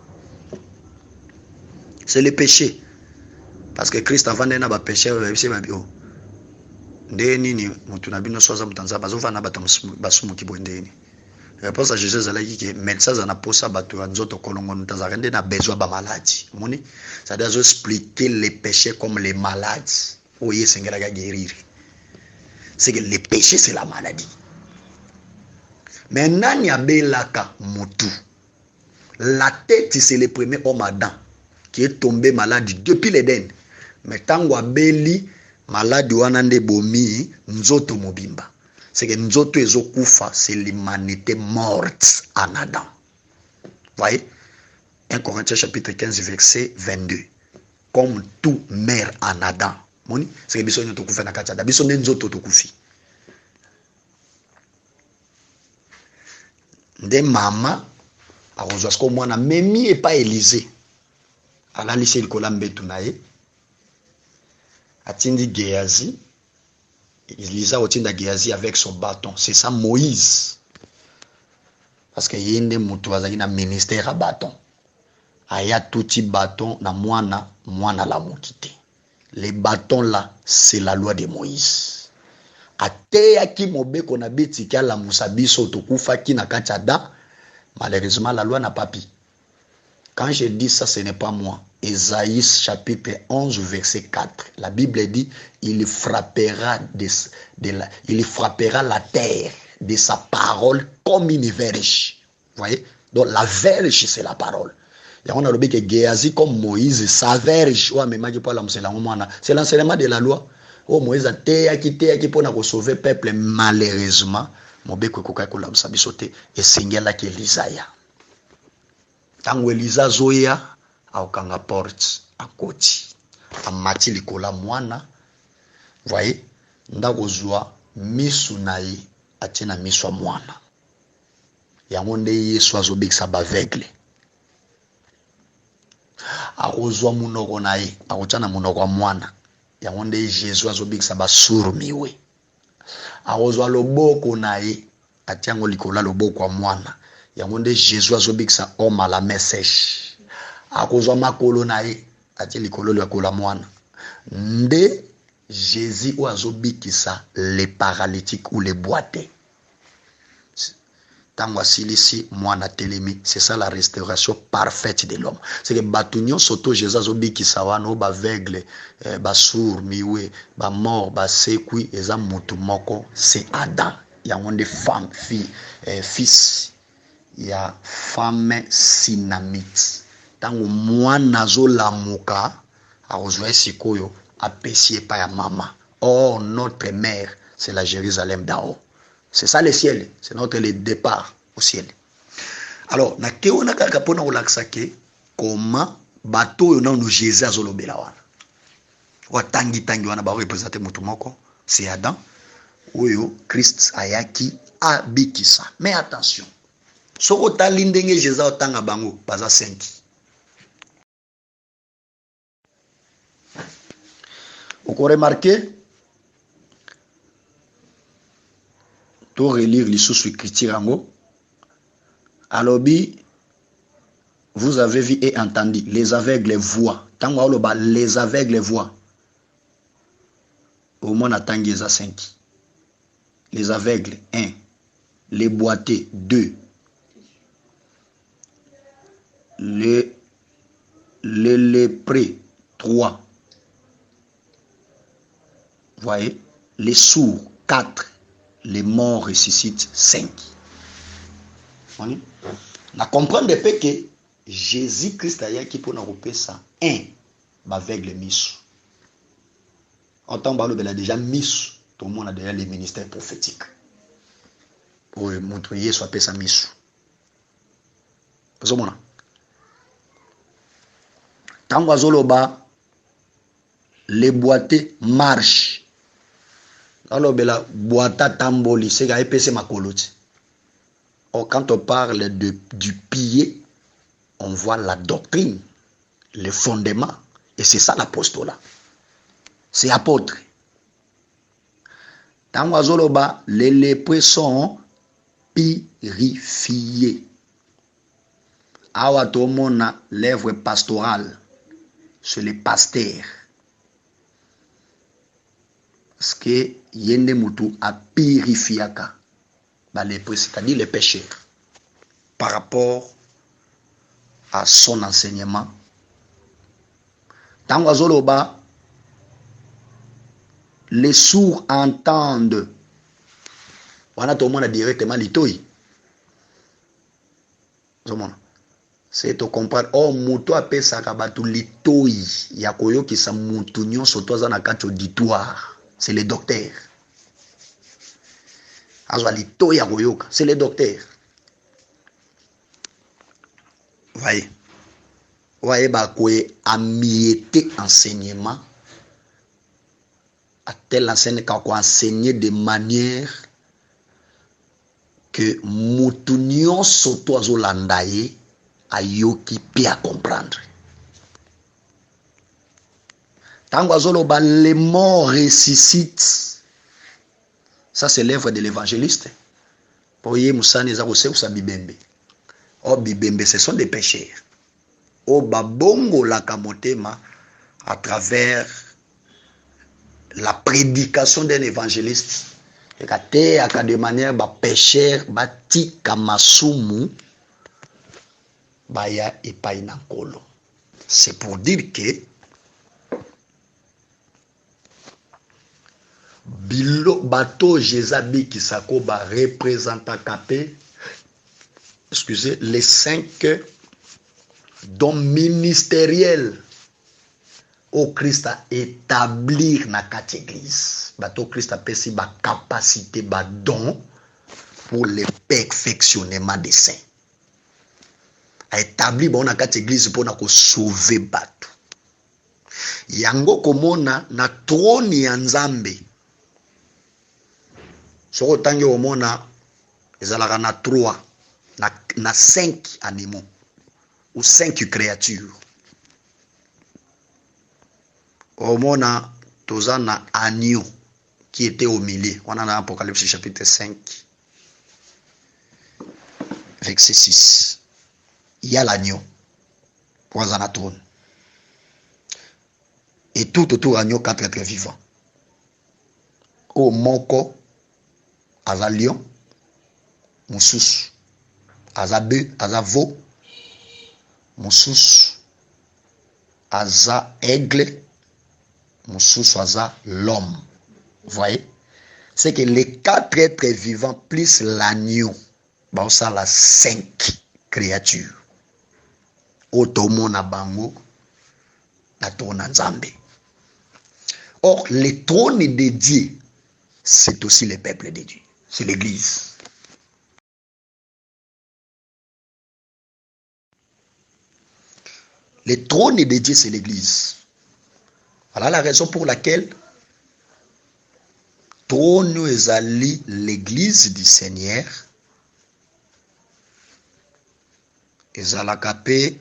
C'est le péché. Parce que Christ avant d'être un péché, c'est ma bio. Ndeni ni mutunabino soza mutanza bazova na basumu kibondeni. Réponse à Jésus zalaki que médecin za na posa bato nzoto kolongo mutanza rende na besoin ba maladie. Moni, ça doit expliquer les péchés comme les malades. Oye sengela ga guérir. C'est que le péché, c'est la maladie. Maintenant, il y a Belaka Moutou. La tête, c'est le premier homme Adam qui est tombé malade depuis l'Éden. Mais tant que Beli, malade Wanande Bomi, Nzoto Mobimba. C'est que Nzoto Ezokufa, c'est l'humanité morte en Adam. Vous voyez 1 Corinthiens chapitre 15, verset 22. Comme tout meurt en Adam. Moni, c'est que biso nyoto kufa na kachada biso nzoto to kufi. Nde mama akozwa sko mwana memi et pas Élysée. Ala lycée likola mbetu na ye. Atindi Géasi. Elisa otinda Géasi avec son bâton. C'est ça Moïse. Parce que yende mutu azali na ministère à bâton. Aya touti bâton na mwana la mokité. Les bâtons là, c'est la loi de Moïse. Ateyaki mobeko na betika la musabiso tokufa ki na kachada. Malheureusement, la loi n'a pas pu. Quand je dis ça, ce n'est pas moi. Ésaïe chapitre 11, verset 4. La Bible dit, il frappera la terre de sa parole comme une verge. Vous voyez? Donc la verge, c'est la parole. On a dit que Géasi comme Moïse, sa verge, c'est l'enseignement de la loi. Oh, Moïse a été pour nous sauver le peuple, malheureusement. Mobeko kokakola msabisote esengela ke Elisaya. Tango Elisa zoya aokanga porte akoti. Amati likola mwana. Voyez, ndako zwa misu naye atina misu mwana. Yango nde Yesu azobikisa baveugle. Akozwa munoko naye akochana munoko mwana. Yango nde Jésus azobikisa basuru miwe. Akozwa loboko naye atiango likola loboko wa mwana. Yango nde Jésus azobikisa homme à la main sèche. Akozwa makolo naye ati likolo likola mwana. Nde Jésus azobikisa les paralytiques ou les boités. Tango asilisi mwana telemi, c'est ça la restauration parfaite de l'homme. C'est que batunyo soto Jésus azobikisa wana ba aveugle, ba sourd miwe, ba mort, ba sekui eza mutu moko, c'est Adam. Yango nde femme, fille, fils ya femme sinamite. Tango mwana azolamuka akozwa sikoyo apesi pa ya mama. Oh, notre mère, c'est la Jérusalem d'en haut. C'est ça le ciel, c'est notre le départ au ciel. Alors, na keona kaka pona olakisa ke comment bato yo nanu Jésus azolobela wana. Wa tangi wana ba représenter mutu moko, c'est Adam. Oyo Christ ayaki abikisa. Mais attention. Soko tali ndenge Jésus otanga bango baza 5. Vous remarquez, to relire les sous écriture ango. Alobi, vous avez vu et entendu, les aveugles voient. Tango aloba les aveugles voient. Au moins atangi eza 5. Les aveugles 1, les boiteux 2. Les lépreux 3. Voyez, les sourds 4, les morts ressuscitent 5. On comprend depuis que Jésus-Christ a qui pour nous repérer ça. 1, avec les miss. En tant que déjà miss, tout le monde a déjà les ministères prophétiques. Pour montrer soit appelé ça miss. Parce que tant que les boiteux marchent. Alors, la boîte tamboli, c'est qu'à épaisser ma colotte. Or, quand on parle du pilier, on voit la doctrine, le fondement. Et c'est ça l'apostolat. C'est apôtre. Dans Wazoloba, les lépreux sont purifiés. Awatomona, l'œuvre pastorale, c'est les pasteurs. Parce que Yende Moutou a purifié les lépreux, c'est-à-dire les pécheurs, par rapport à son enseignement. Dans Wazoloba, les sourds entendent. On a tout le monde directement l'itoï. C'est de comprendre. Oh, Moutou a fait ça kabatu l'itoï. Yakoyo qui sa moutounion soto za na kacho auditoire. C'est les docteurs. C'est les docteurs. Voyez. Voyez, bah, quoi, amiété enseignement. À tel enseignement qu'on enseigné de manière que moutounion soto azolandaye a yoki pi à comprendre. Tango azoloba les morts ressuscitent. Ça c'est l'œuvre de l'évangéliste. Pour y musani za kose usa bibembe. Oh bibembe ce sont des pécheurs. Oh babongo la kamotema à travers la prédication d'un évangéliste. Et que de manière ba pécheur bati kamasumu baya epai na nkolo. C'est pour dire que Bilo bateau Jézabi qui s'acoba représente capé, excusez, les 5 dons ministériels au Christ à établir na quatre église. Bateau Christ a pesi ba capacité ba don pour le perfectionnement des saints. A établi ba na quatre église pour na ko sauver bateau. Yango komona na trône ya Nzambe. Soko tangi omona ezalaka na 3 na 5 animaux ou 5 créatures. Omona toza na agneau qui était au milieu. On a dans Apocalypse chapitre 5 verset 6. Il y a l'agneau pour un trône. Et tout autour de l'agneau 4 êtres vivants. Au moko aza lion, moussus, aza bœuf, aza veau, moussus, aza aigle, moussus, aza l'homme. Vous voyez? C'est que les 4 êtres vivants plus l'agneau Bah, ça la 5 créatures. Otomo na bango, na tona nzambe. Or, le trône de Dieu, c'est aussi le peuple de Dieu. C'est l'église. Le trône de Dieu, c'est l'église. Voilà la raison pour laquelle trône ezali l'église du Seigneur. Ezalaka pe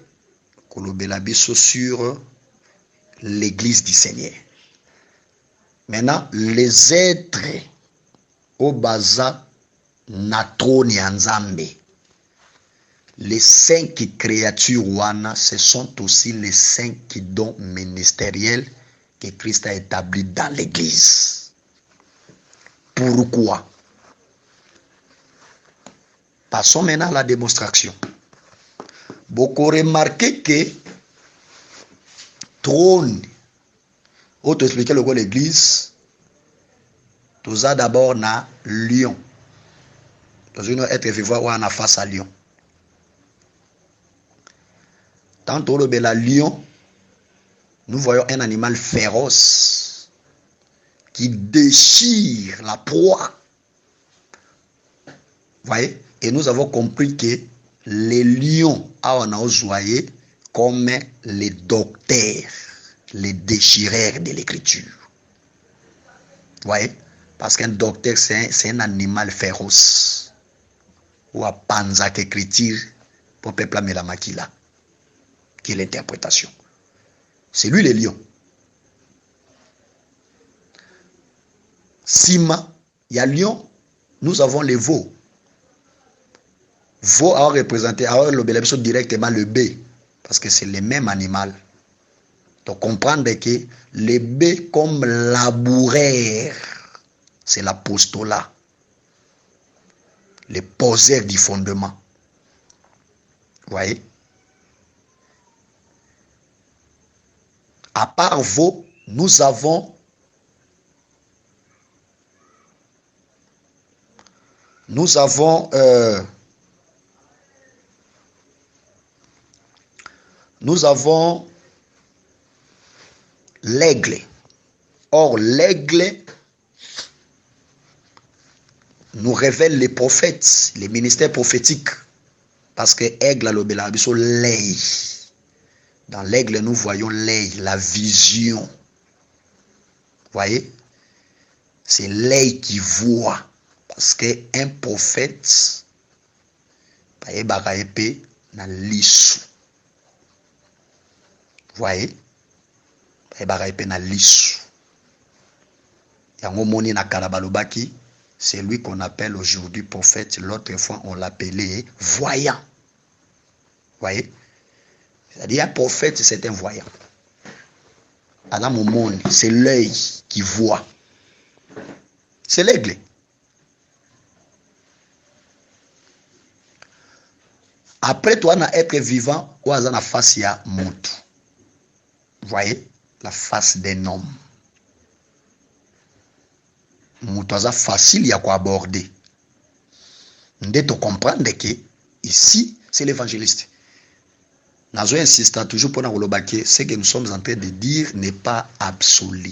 kolobela biso sur l'église du Seigneur. Maintenant, les êtres au baza na trône ya Nzambe. Les 5 créatures wana, ce sont aussi les 5 dons ministériels que Christ a établis dans l'église. Pourquoi? Passons maintenant à la démonstration. Beaucoup remarqué que trône, autre expliquer le quoi l'église, tout ça d'abord na lion. Dans une être vivant ou en face à lion. Tantôt le bel lion, nous voyons un animal féroce qui déchire la proie. Voyez? Et nous avons compris que les lions on a osé comme les docteurs, les déchireurs de l'écriture. Voyez? Parce qu'un docteur, c'est un animal féroce. Ou à panzak écriture pour peuple la maquila. Qui est l'interprétation. C'est lui le lion. Sima, il y a lion, nous avons les veaux. Veau a représenté, a le directement le B, parce que c'est le même animal. Donc comprendre que le B comme laboureur, c'est l'apostolat, le poseur du fondement. Vous voyez? À part veau, nous avons l'aigle. Or, l'aigle nous révèle les prophètes, les ministères prophétiques. Parce que aigle, l'œil. Dans l'aigle, nous voyons l'œil, la vision. Vous voyez? C'est l'œil qui voit. Parce qu'un prophète, vous voyez? C'est lui qu'on appelle aujourd'hui prophète. L'autre fois, on l'appelait voyant. Vous voyez? C'est-à-dire un prophète, c'est un voyant. Dans mon monde, c'est l'œil qui voit. C'est l'aigle. Après toi, na être vivant, ou à la face, il y a Moutou. Vous voyez? La face d'un homme. Moutou, c'est facile, il y a quoi aborder. Nous devons comprendre que ici, c'est l'évangéliste. Nazo insiste toujours pour nous dire ce que nous sommes en train de dire n'est pas absolu.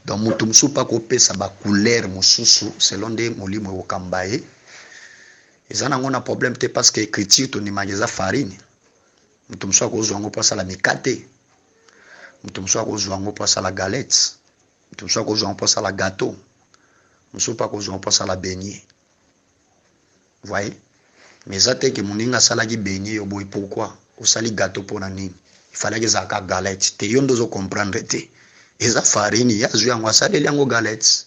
Donc, Moutou Moussou pas coupé sa couleur Moussou selon des molimo au Kambaye. Et ça n'a pas de problème parce que l'écriture ton image est farine. Moutou Moussou a causé un peu ça la mikate. Moutou Moussou a causé un peu ça la galette. Moutou Moussou a causé un peu ça la gâteau. Moussou pas causé un peu ça la beignet. Vous voyez? Mais ça que mon inga salagi beignet au boy pourquoi? Au sali gâteau pour nani. Il fallait que ça galette. Te yon dozo comprendre te. Et ça farine ya zui angwa sali liango galette.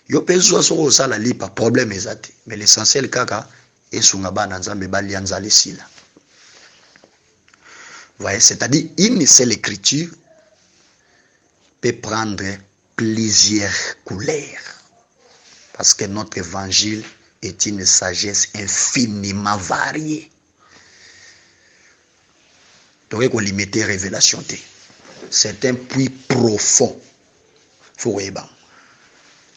Yo pezo so sala lipa problème ezate. Mais l'essentiel kaka esunga bana nzambe bali anzali sila. Vous voyez, c'est-à-dire une seule écriture peut prendre plusieurs couleurs. Parce que notre évangile est une sagesse infiniment variée. Donc, il faut limiter la révélation. C'est un puits profond. Il faut voir.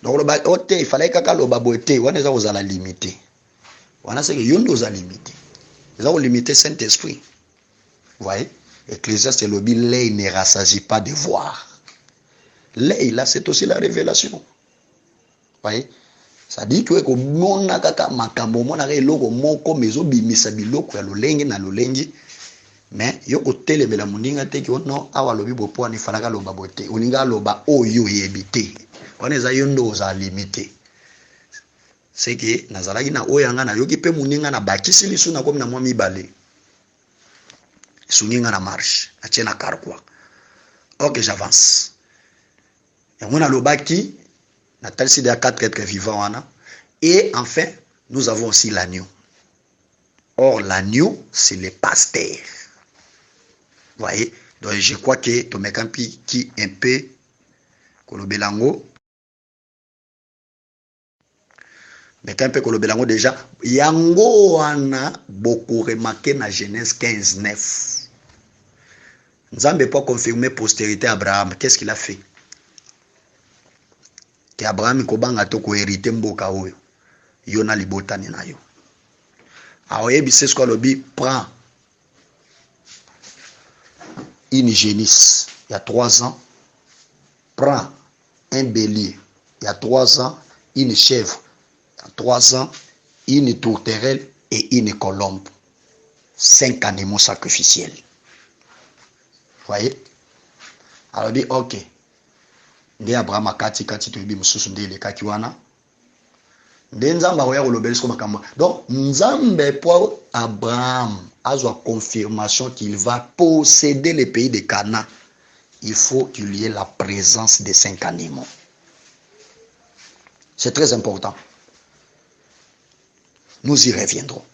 Donc, il fallait que le baboté, on est à la limiter. On a ce que yondo za limité. Ils ont limité Saint-Esprit. Vous voyez? Ecclésiaste et lobby, l'œil ne rassasie pas de voir. L'œil là, c'est aussi la révélation. Vous voyez? Ça dit que mon kaka makambo mon aré loko moko mezo bimisa biloko ya lolenge na lolenge. Mais yo ko telemela muninga te ki ono awa lobi bopo ni falaka loba bote. Uninga loba oyo yebite. On eza yondo za limité. C'est que nazalaki na oyanga na yoki pe muninga na bakisi lisu na komi na mwa mibale. Suninga na marche, na tiena karkwa. Ok, j'avance. Et on a lobaki na talisi de 4 êtres vivants wana. Et enfin, nous avons aussi l'agneau. Or l'agneau, c'est le pasteur. Vous voyez? Donc je crois que Tomekampi qui un peu Kolobelango. Mais un peu Kolobelango déjà. Yango wana beaucoup remarqué na Genèse 15:9. Nzambe pas confirmer postérité Abraham. Qu'est-ce qu'il a fait? Que Abraham kobanga to ko hériter mboka oyo. Yona libotani na yo. Aoyebi c'est ce qu'on lobi prend une génisse il y a 3 ans, prend un bélier il y a 3 ans, une chèvre il y a 3 ans, une tourterelle et une colombe. 5 animaux sacrificiels. Vous voyez? Alors dit ok. Ndi Abraham akati to yibi mususu ndele kakiwana. Ndi nzamba oya kolobeli ko makambo. Donc nzambe pour Abraham a la confirmation qu'il va posséder le pays de Canaan. Il faut qu'il y ait la présence de 5 animaux. C'est très important. Nous y reviendrons.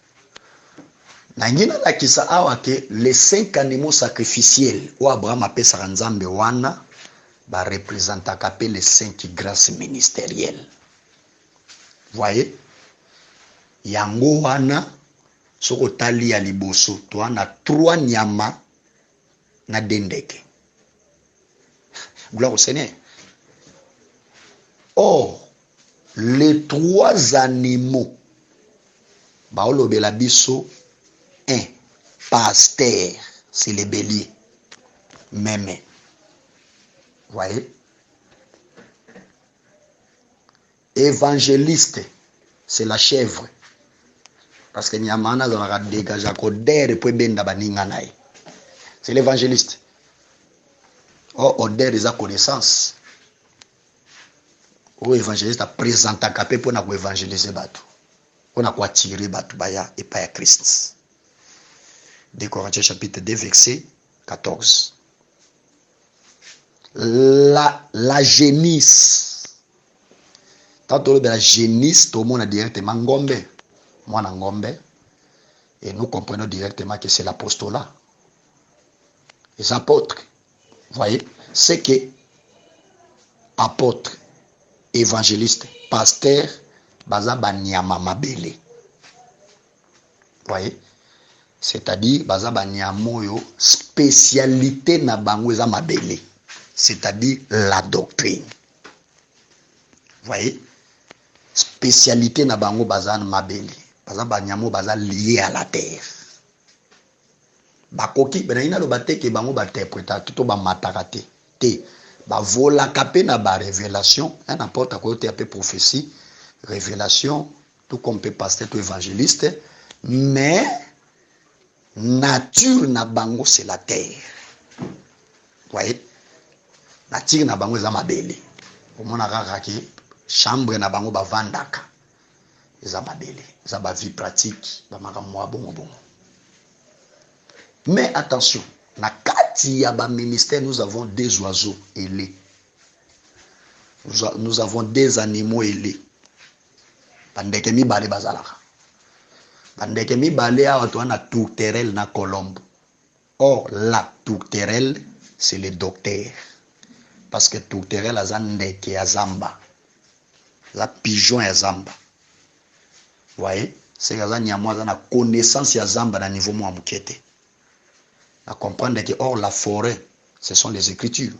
Nangina la kisa awa ke les 5 animaux sacrificiels où Abraham appelle sa nzambe wana ba représenta kapé les 5 grâces ministérielles. Voyez? Yango wana soko tali ya liboso to wana 3 nyama na dendeke. Gloire au Seigneur. Or, les 3 animaux baolobela biso 1 pasteur, c'est le bélier. Même. Voyez? Évangéliste, c'est la chèvre. Parce que nyamana za dégager ko der po benda baninga nae. C'est l'évangéliste. Oh, odeur des connaissances. O évangéliste a présenté capé pour na ko évangéliser batu. On a quoi tirer batu baya et pas à Christ. 2 Corinthiens chapitre 2 verset 14. La génisse. Tantôt la génisse, tout le monde a directement ngombe. Moi na ngombe. Et nous comprenons directement que c'est l'apostolat. Les apôtres. Vous voyez? C'est que apôtres, évangélistes, pasteurs, baza banyama mabele. Vous voyez? C'est-à-dire baza banyamoyo spécialité na bango eza mabele. C'est-à-dire la doctrine. Vous voyez? Spécialité na bango baza mabele. Baza banyamo baza lié à la terre. Bakoki benaina lo bateke bango baterpreta tout ba matakate te ba vola kapé na ba révélation n'importe quoi te appelé prophétie révélation tout comme peut pasteur tout évangéliste mais nature na bango c'est la terre. Voyez? Nature na bango za mabele omona kaka ki chambre na bango ba vandaka za mabele za ba vie pratique ba makamwa bongo. Mais attention, na kati ya ba ministère nous avons des oiseaux ailés. Nous avons des animaux ailés. Bandeke mi bale bazalaka. Bandeke mi bale awa to na tourterelle na colombe. Or la tourterelle c'est le docteur. Parce que tourterelle a ndeke ya zamba. La pigeon ya zamba. Vous voyez? C'est que ça nyamwa na connaissance ya zamba na niveau mo amukete. À comprendre que or la forêt, ce sont les écritures.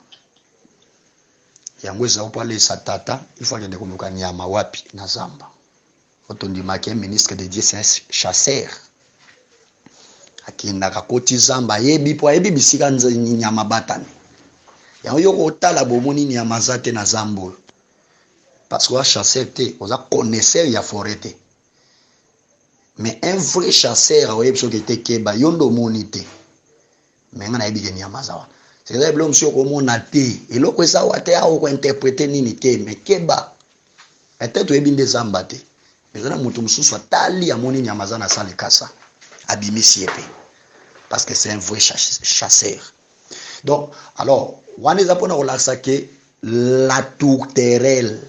Yango za parler sa tata, il faut que ndeko nyama wapi na zamba. Quand on dit qu'un ministre de Dieu, c'est un chasseur. Akindaka koti zamba yebi po yebi bisika nyama batani. Ya yoko otala bomoni nyama zate na zambo. Parce que chasseur te, oza connaisseur ya forêt te. Mais un vrai chasseur oyebi so kete keba yondo monite. Mais ngana yebi nyama zawa. C'est vrai blom so ko mona te, eloko esa wate a ko interpréter nini te, mais keba. Peut-être oyebi nde zamba te. Mais zana mutu mususu atali ya moni nyama za na sale kasa. Abimisi épée. Parce que c'est un vrai chasseur. Donc, alors, on est appris à que la tourterelle,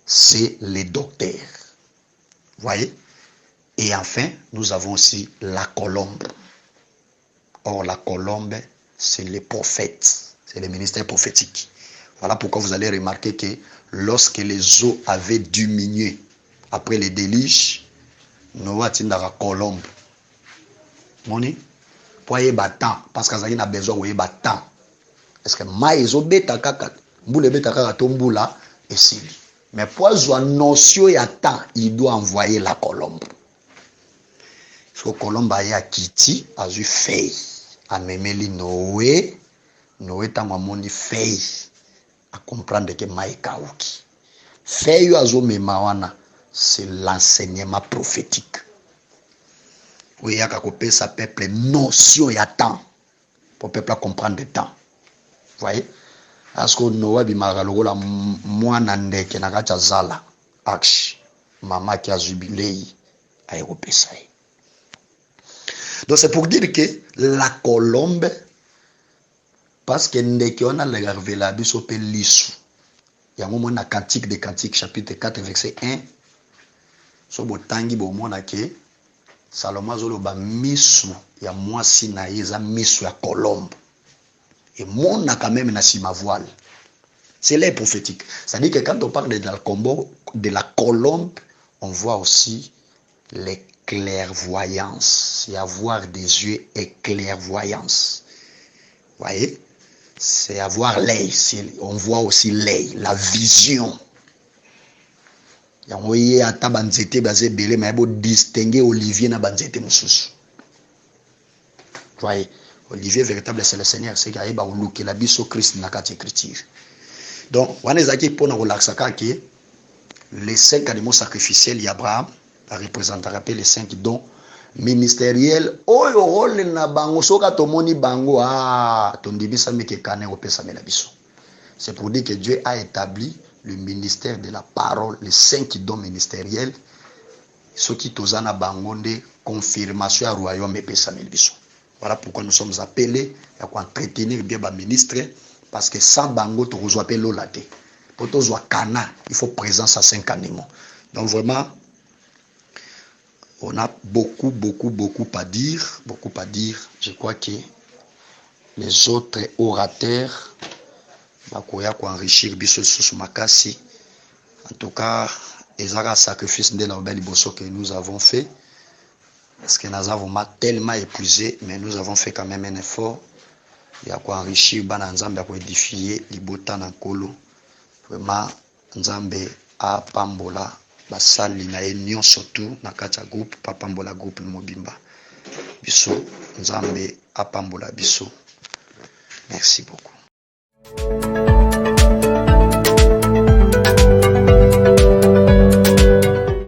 c'est les docteurs. Vous voyez? Et enfin, nous avons aussi la colombe. Or, la colombe, c'est les prophètes. C'est le ministère prophétique. Voilà pourquoi vous allez remarquer que lorsque les eaux avaient diminué après les déluges, Noah tindaka colombe. Moni? Pour y battant, parce qu'il a besoin de battant. Est-ce que maïzo beta kaka, boule beta kaka tombula et si. Mais pour avoir notion et temps, il doit envoyer la colombe. So colombe a ya kiti, a eu feuille. A memeli Noé, Noé ta mamoni feuille. A comprendre que maïka ouki. Feuille a zo memawana. C'est l'enseignement prophétique. Oui, il y a qu'à sa peuple notion et temps. Pour le peuple comprendre le temps. Vous voyez? Parce que Noah bimara logola mwana ndeke na kacha zala. Aksh. Mama qui a jubilé. A européen. Donc c'est pour dire que la colombe, parce que ndeke on a le révélé sur pe lisu. Il y a un moment dans Cantique des Cantiques, chapitre 4, verset 1. So botangi bomona ke Salomon zoloba misu ya mwasi na yeza misu ya colombe. Et mona quand même na sima voile. C'est l'air prophétique. C'est-à-dire que quand on parle de la colombe, on voit aussi les clairvoyances. C'est avoir des yeux et clairvoyance. Vous voyez? C'est avoir l'œil. On voit aussi l'œil, la vision. Yangoye ata banzete bazé belé mais bo distinguer Olivier na banzete mususu. Voyez, Olivier véritable c'est le Seigneur, c'est qu'il ba uluki la biso Christ na kati écriture. Donc, on est aquí pour nous relaxer que les 5 animaux sacrificiels d'Abraham représentent les 5 dons ministériels. Oyo rôle na bango soka tomoni bango tondibisa meke kane opesa mela biso. C'est pour dire que Dieu a établi le ministère de la parole, les 5 dons ministériels, ceux qui tozana bangonde confirmation à royaume et pesamelibiso. Voilà pourquoi nous sommes appelés à entretenir bien les ministres, parce que sans bango, tu reçois pas l'olate. Pour tu reçois cana, il faut présence à 5 animaux. Donc vraiment, on a beaucoup à dire, Je crois que les autres orateurs bakoya ko enrichir biso sous makasi. En tout cas, ezaka sacrifice de la belle bosso que nous avons fait, parce que nous avons tellement épuisé, mais nous avons fait quand même un effort. Il y a quoi enrichir bana nzambe ko édifier libota na kolo. Vraiment nzambe a pambola basali na union surtout na kacha groupe pa pambola groupe mobimba. Biso nzambe a pambola biso. Merci beaucoup.